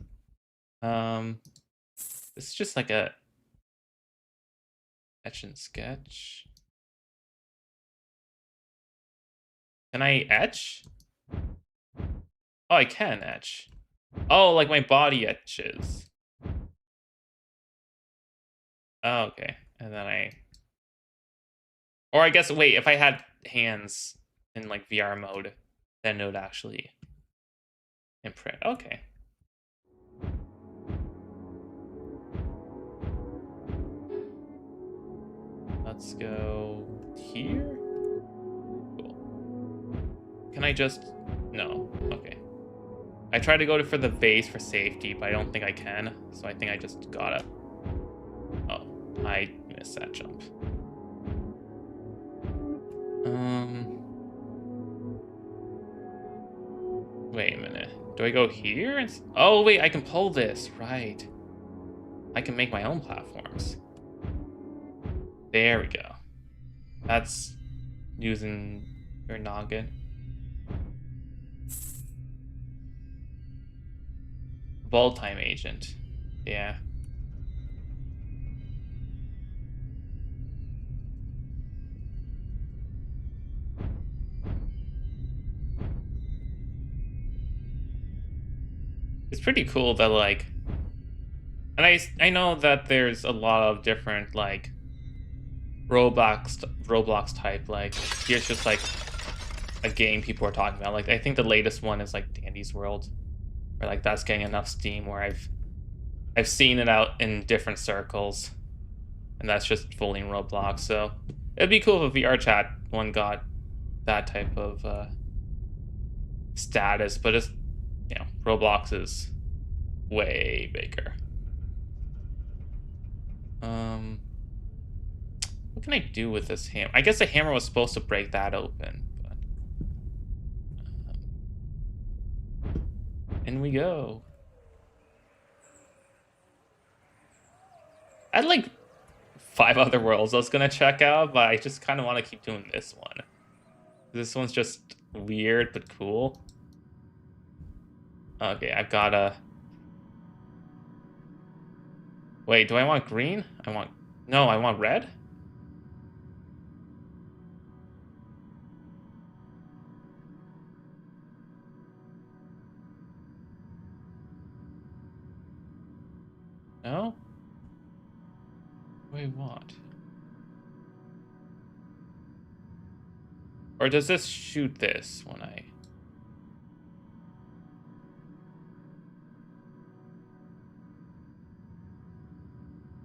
It's just like a etch and sketch. Can I etch? Oh, I can etch. Oh, like my body etches. Oh, okay. And then or I guess, wait, if I had hands in like VR mode, then it would actually imprint. Okay. Let's go here. Cool. Can I just... No. Okay. I tried to go for the base for safety, but I don't think I can. So I think I just gotta... Oh, I missed that jump. Wait a minute. Do I go here? Oh, wait, I can pull this. Right. I can make my own platforms. There we go. That's using your noggin. Vault time agent. Yeah. It's pretty cool that like, and I know that there's a lot of different like Roblox type, like here's just like a game people are talking about. Like I think the latest one is like Dandy's World, where like that's getting enough steam where I've seen it out in different circles, and that's just fully in Roblox. So it'd be cool if a VR chat one got that type of status, but it's Roblox is way bigger. What can I do with this hammer? I guess the hammer was supposed to break that open, but in we go. I had like 5 other worlds I was gonna check out, but I just kind of want to keep doing this one. This one's just weird but cool. Okay, I've gotta... Wait, do I want green? No, I want red? No? Wait, what? Or does this shoot this when I...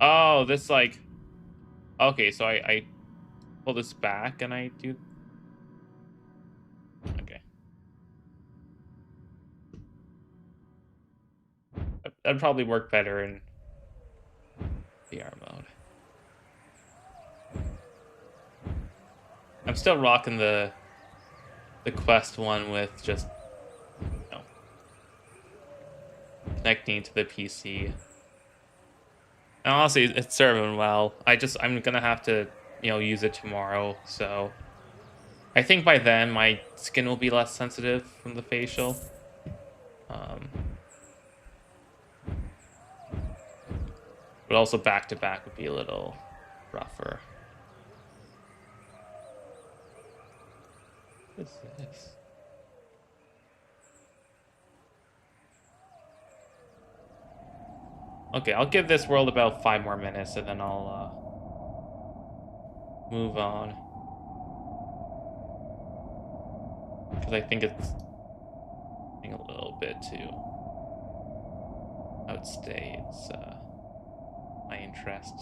Oh, this like... Okay, so I pull this back and I do... Okay. That'd probably work better in VR mode. I'm still rocking the Quest one with just, connecting to the PC. And honestly, it's serving well. I'm gonna have to, use it tomorrow. So I think by then my skin will be less sensitive from the facial. But also back to back would be a little rougher. What is this? Okay, I'll give this world about 5 more minutes and then I'll move on. Because I think it's a little bit to outstay its my interest.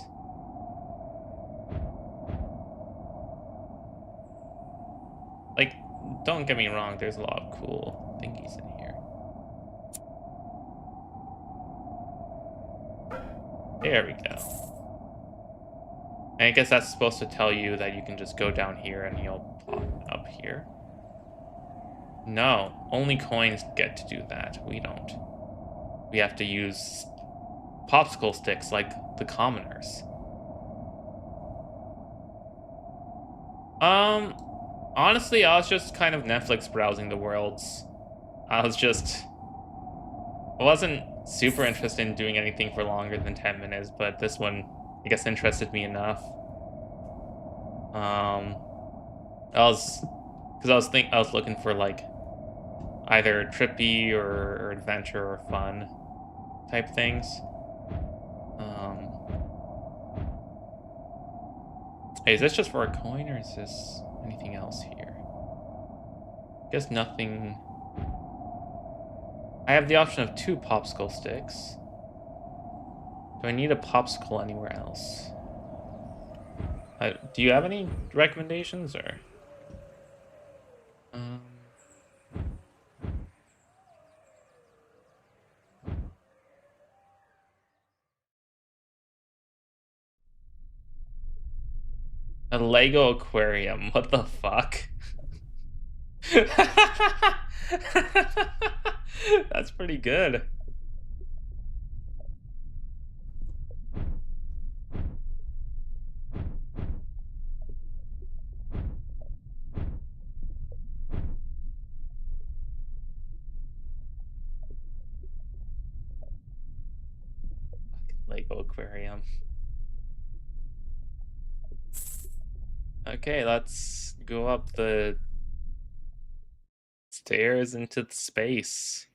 Like, don't get me wrong, there's a lot of cool thingies in here. There we go. And I guess that's supposed to tell you that you can just go down here and you'll pop up here. No, only coins get to do that. We don't. We have to use popsicle sticks like the commoners. Honestly, I was just kind of Netflix browsing the worlds. I wasn't super interested in doing anything for longer than 10 minutes, but this one, I guess, interested me enough. I was looking for like either trippy or adventure or fun type things. Hey, is this just for a coin or is this anything else here? Guess nothing. I have the option of 2 popsicle sticks. Do I need a popsicle anywhere else? Do you have any recommendations or? Um, a Lego aquarium. What the fuck? That's pretty good. Lego aquarium. Okay, let's go up the stairs into the space.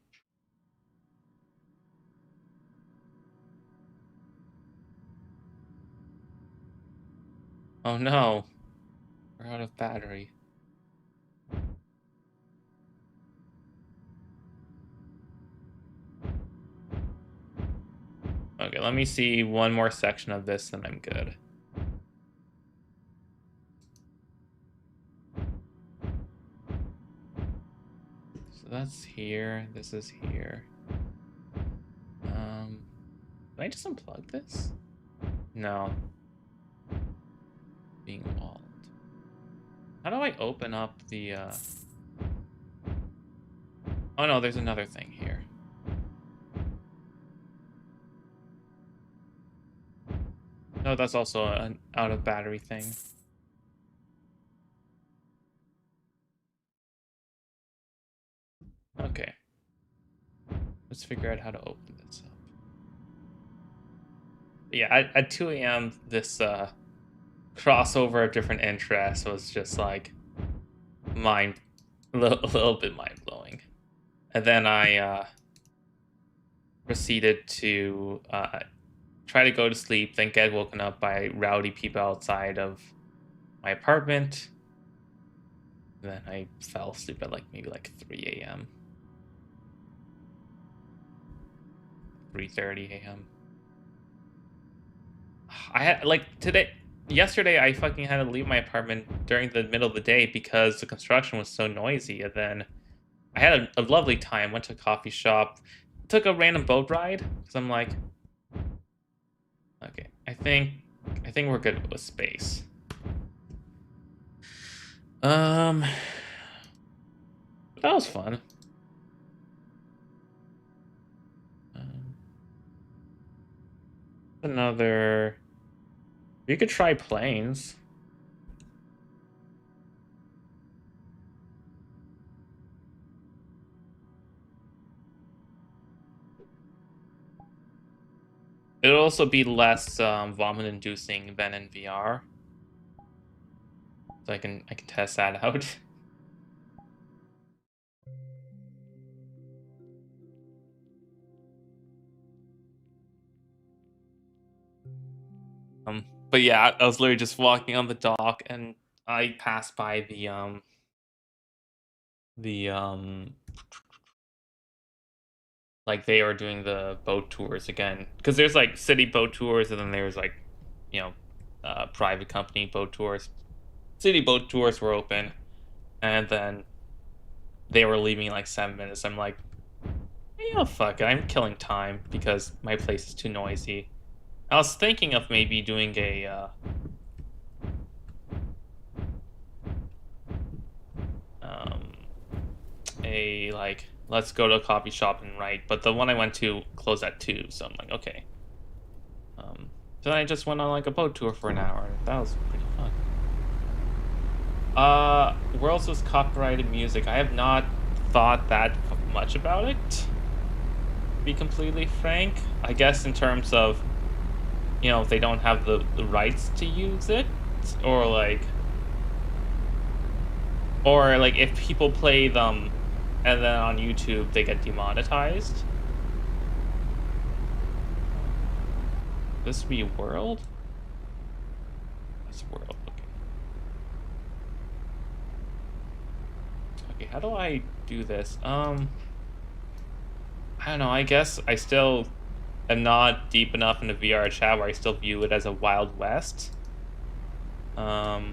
Oh no, we're out of battery. Okay, let me see one more section of this and I'm good. So that's here, this is here. Can I just unplug this? No. Being walled. How do I open up the, Oh no, there's another thing here. No, that's also an out of battery thing. Okay. Let's figure out how to open this up. But yeah, at 2 a.m., this crossover of different interests was just like a little bit mind blowing. And then I proceeded to try to go to sleep, then get woken up by rowdy people outside of my apartment. And then I fell asleep at maybe 3 a.m. 3:30 a.m. I had yesterday I fucking had to leave my apartment during the middle of the day because the construction was so noisy. And then I had a lovely time, went to a coffee shop, took a random boat ride because I'm like, okay, I think we're good with space. But that was fun. Another. You could try planes. It'll also be less vomit-inducing than in VR. So I can test that out. But yeah, I was literally just walking on the dock, and I passed by the like they are doing the boat tours again, because there's like city boat tours, and then there's like, you know, private company boat tours. City boat tours were open, and then they were leaving in like 7 minutes. I'm like, hey, oh fuck it, I'm killing time because my place is too noisy. I was thinking of maybe doing um, a like let's go to a coffee shop and write, but the one I went to closed at 2, so I'm like, okay. Then I just went on like a boat tour for an hour, and that was pretty fun. Worlds was copyrighted music. I have not thought that much about it, to be completely frank. I guess in terms of, if they don't have the rights to use it, or like if people play them and then on YouTube they get demonetized. This would be world? That's world. Okay, how do I do this? I don't know, I guess I still am not deep enough into VR chat where I still view it as a Wild West. Okay,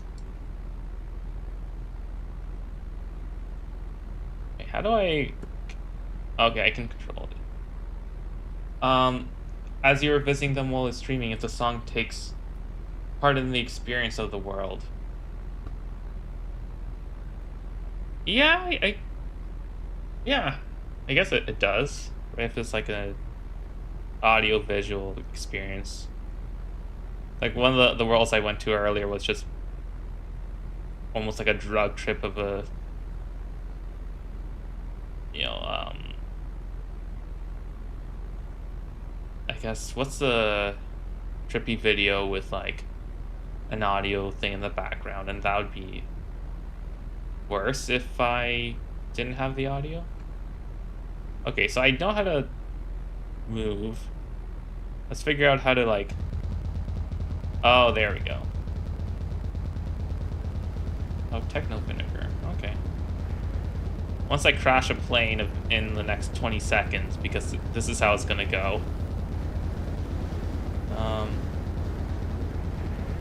how do I... Okay, I can control it. As you're visiting them while it's streaming, if the song takes part in the experience of the world. Yeah, yeah, I guess it does. If it's like a audio visual experience. Like one of the worlds I went to earlier was just almost like a drug trip of a, I guess, what's the trippy video with like an audio thing in the background, and that would be worse if I didn't have the audio. Okay, so I know how to move. Let's figure out how to like... Oh, there we go. Oh, techno vinegar. Okay. Once I crash a plane in the next 20 seconds, because this is how it's gonna go.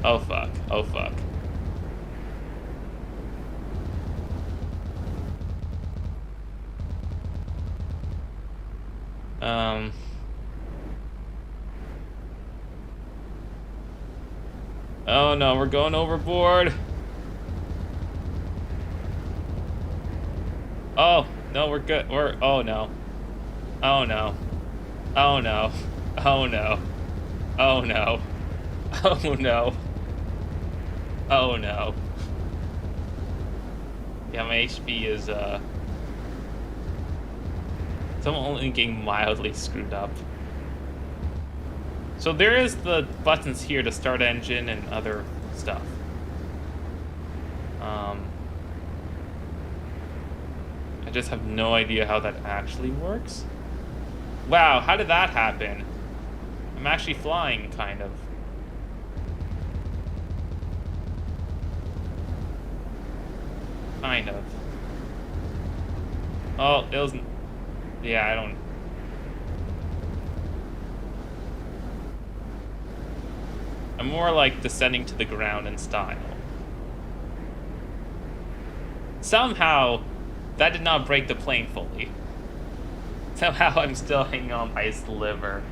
Oh fuck. Oh fuck. Oh no, we're going overboard. Oh, no, we're good. Oh no. Oh no. Oh no. Oh no. Oh no. Oh no. Oh no. Yeah, my HP is, I'm only getting mildly screwed up. So there is the buttons here to start engine and other stuff. I just have no idea how that actually works. Wow, how did that happen? I'm actually flying, kind of. Kind of. Oh, it was... Yeah, I don't... I'm more like descending to the ground in style. Somehow, that did not break the plane fully. Somehow I'm still hanging on by a sliver.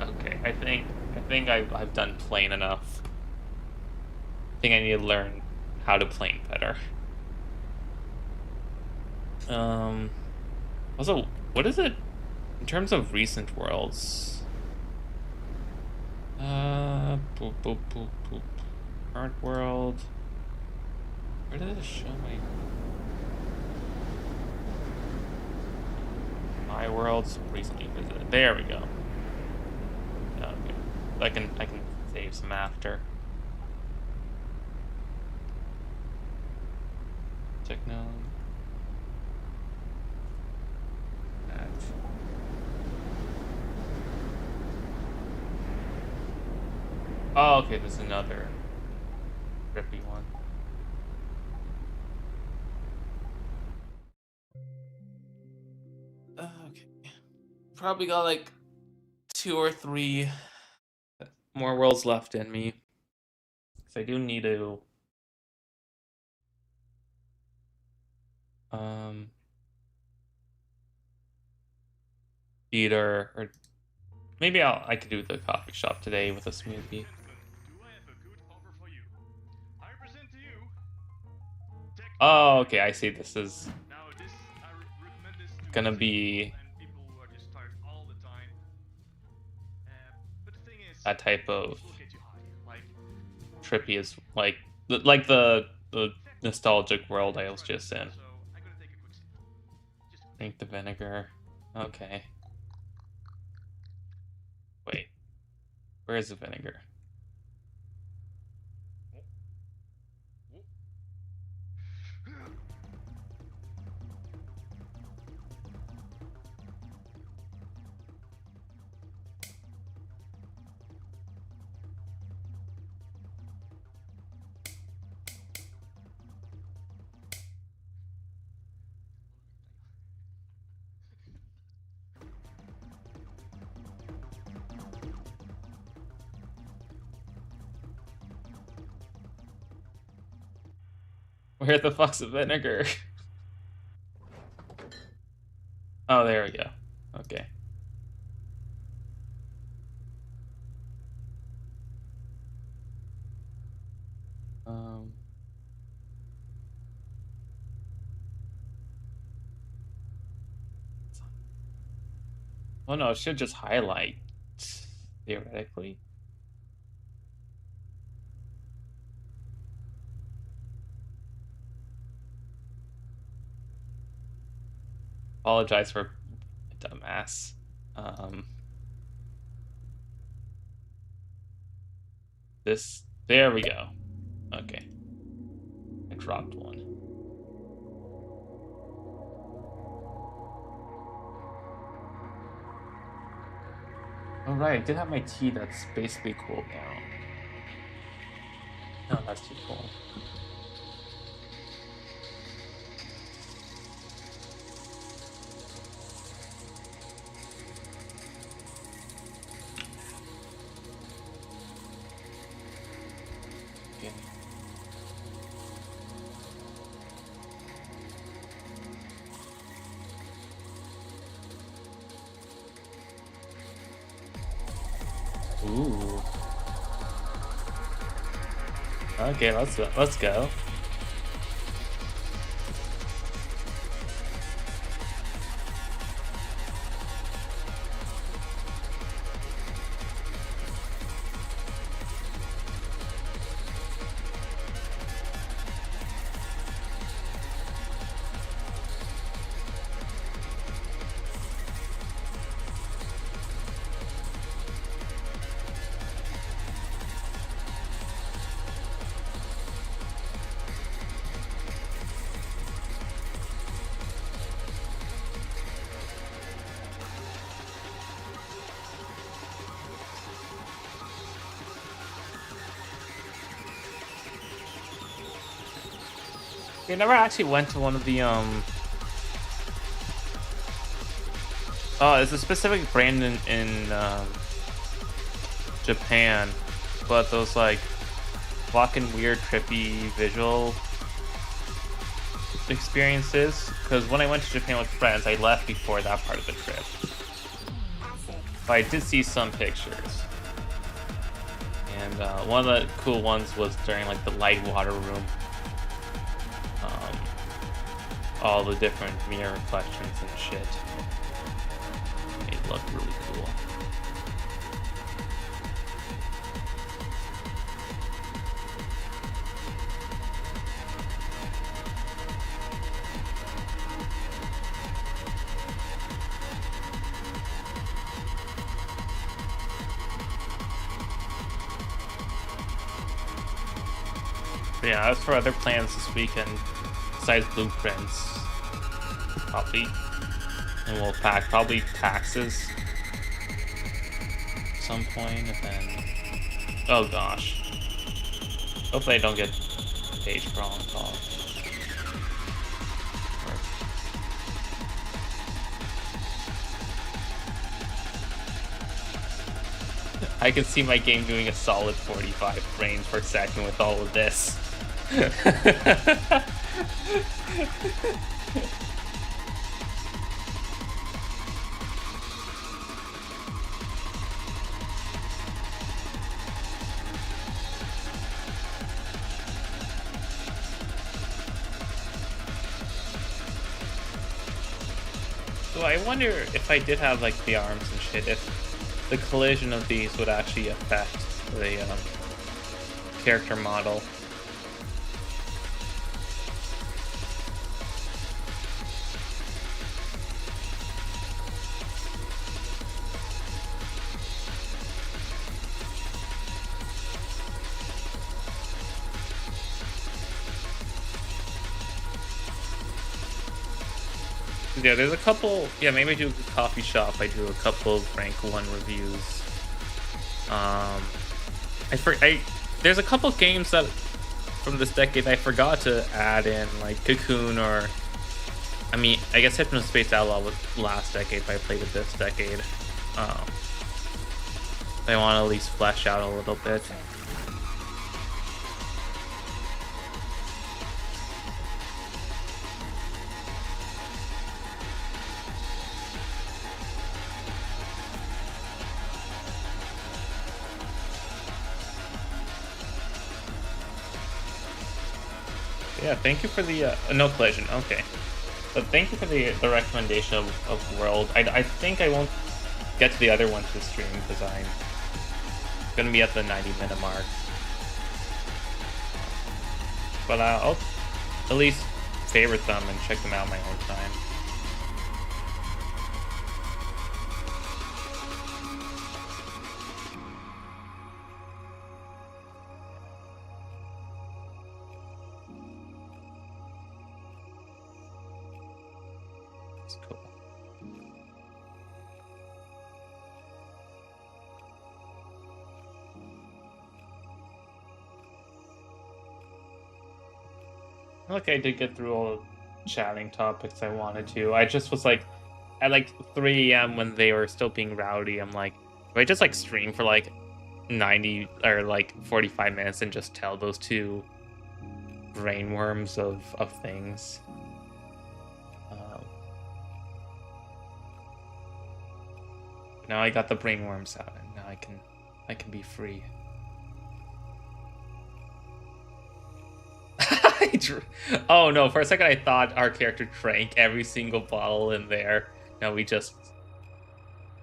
Okay, I think I've done plane enough. I think I need to learn how to plane better. Also, what is it in terms of recent worlds? Boop, boop, boop, boop. Current world. Where did it show my worlds recently visited? There we go. Okay. I can save some after. techno. That. Oh, okay, there's another trippy one. Okay. Probably got like 2 or 3 more worlds left in me. So I do need to either or maybe I could do the coffee shop today with a smoothie. Oh, okay, I see. This is gonna be that type of trippy is like the nostalgic world I was just in. Drink the vinegar. Okay. Wait. Where is the vinegar? Where the fuck's the vinegar? Oh, there we go. Okay. Oh no, it should just highlight theoretically. Apologize for dumbass. There we go. Okay. I dropped one. Oh right, I did have my tea that's basically cool now. No, that's too cool. Okay. Ooh. Okay, let's go. Let's go. I never actually went to one of the oh, it's a specific brand in Japan, but those like fucking weird trippy visual experiences. Because when I went to Japan with friends, I left before that part of the trip. But I did see some pictures, and one of the cool ones was during like the light water room. All the different mirror reflections and shit. It looked really cool. But yeah, as for other plans this weekend, besides blueprints, probably in Wolfpack, probably taxes at some point, and then oh gosh, hopefully I don't get page for on call. I can see my game doing a solid 45 frames per second with all of this. So I wonder if I did have like the arms and shit, if the collision of these would actually affect the character model. Yeah, there's a couple. Yeah, maybe I do a coffee shop. I do a couple of rank 1 reviews. There's a couple games that from this decade I forgot to add in, like Cocoon, or I mean, I guess Hypnospace Outlaw was last decade, but I played it this decade. I want to at least flesh out a little bit. Yeah, thank you for the no collision. Okay, but thank you for the recommendation of World. I think I won't get to the other ones this stream because I'm gonna be at the 90-minute mark. But I'll at least favorite them and check them out my own time. Cool. Okay, I did get through all the chatting topics I wanted to. I just was like, at like 3 a.m. when they were still being rowdy, I'm like, do I just like stream for like 90 or like 45 minutes and just tell those two brainworms of things? Now I got the brainworms out, and now I can be free. Oh no! For a second, I thought our character drank every single bottle in there. No, we just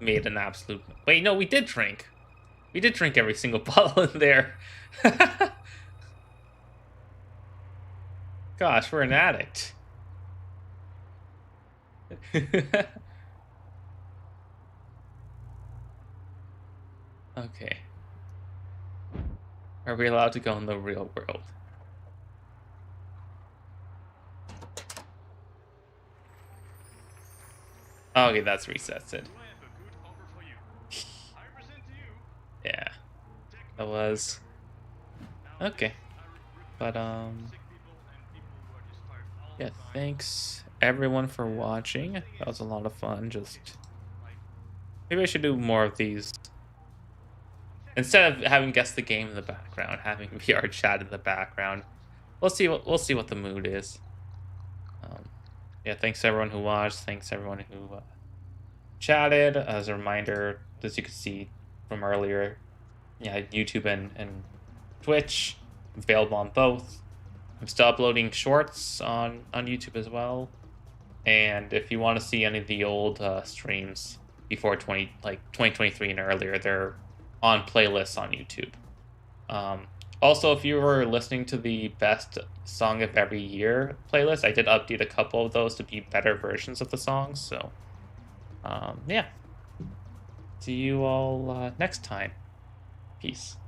made an absolute. Wait, no, we did drink. We did drink every single bottle in there. Gosh, we're an addict. Okay. Are we allowed to go in the real world? Okay, that's resets it. Yeah. That was... Okay. But, yeah, thanks everyone for watching. That was a lot of fun. Just... Maybe I should do more of these. Instead of having guess the game in the background, having VR chat in the background. We'll see what the mood is. Yeah, thanks everyone who watched. Thanks everyone who chatted. As a reminder, as you can see from earlier, yeah, YouTube and Twitch, available on both. I'm still uploading shorts on YouTube as well. And if you want to see any of the old streams before 2023 and earlier, they're on playlists on YouTube. Also, if you were listening to the best song of every year playlist, I did update a couple of those to be better versions of the songs. So, yeah. See you all next time. Peace.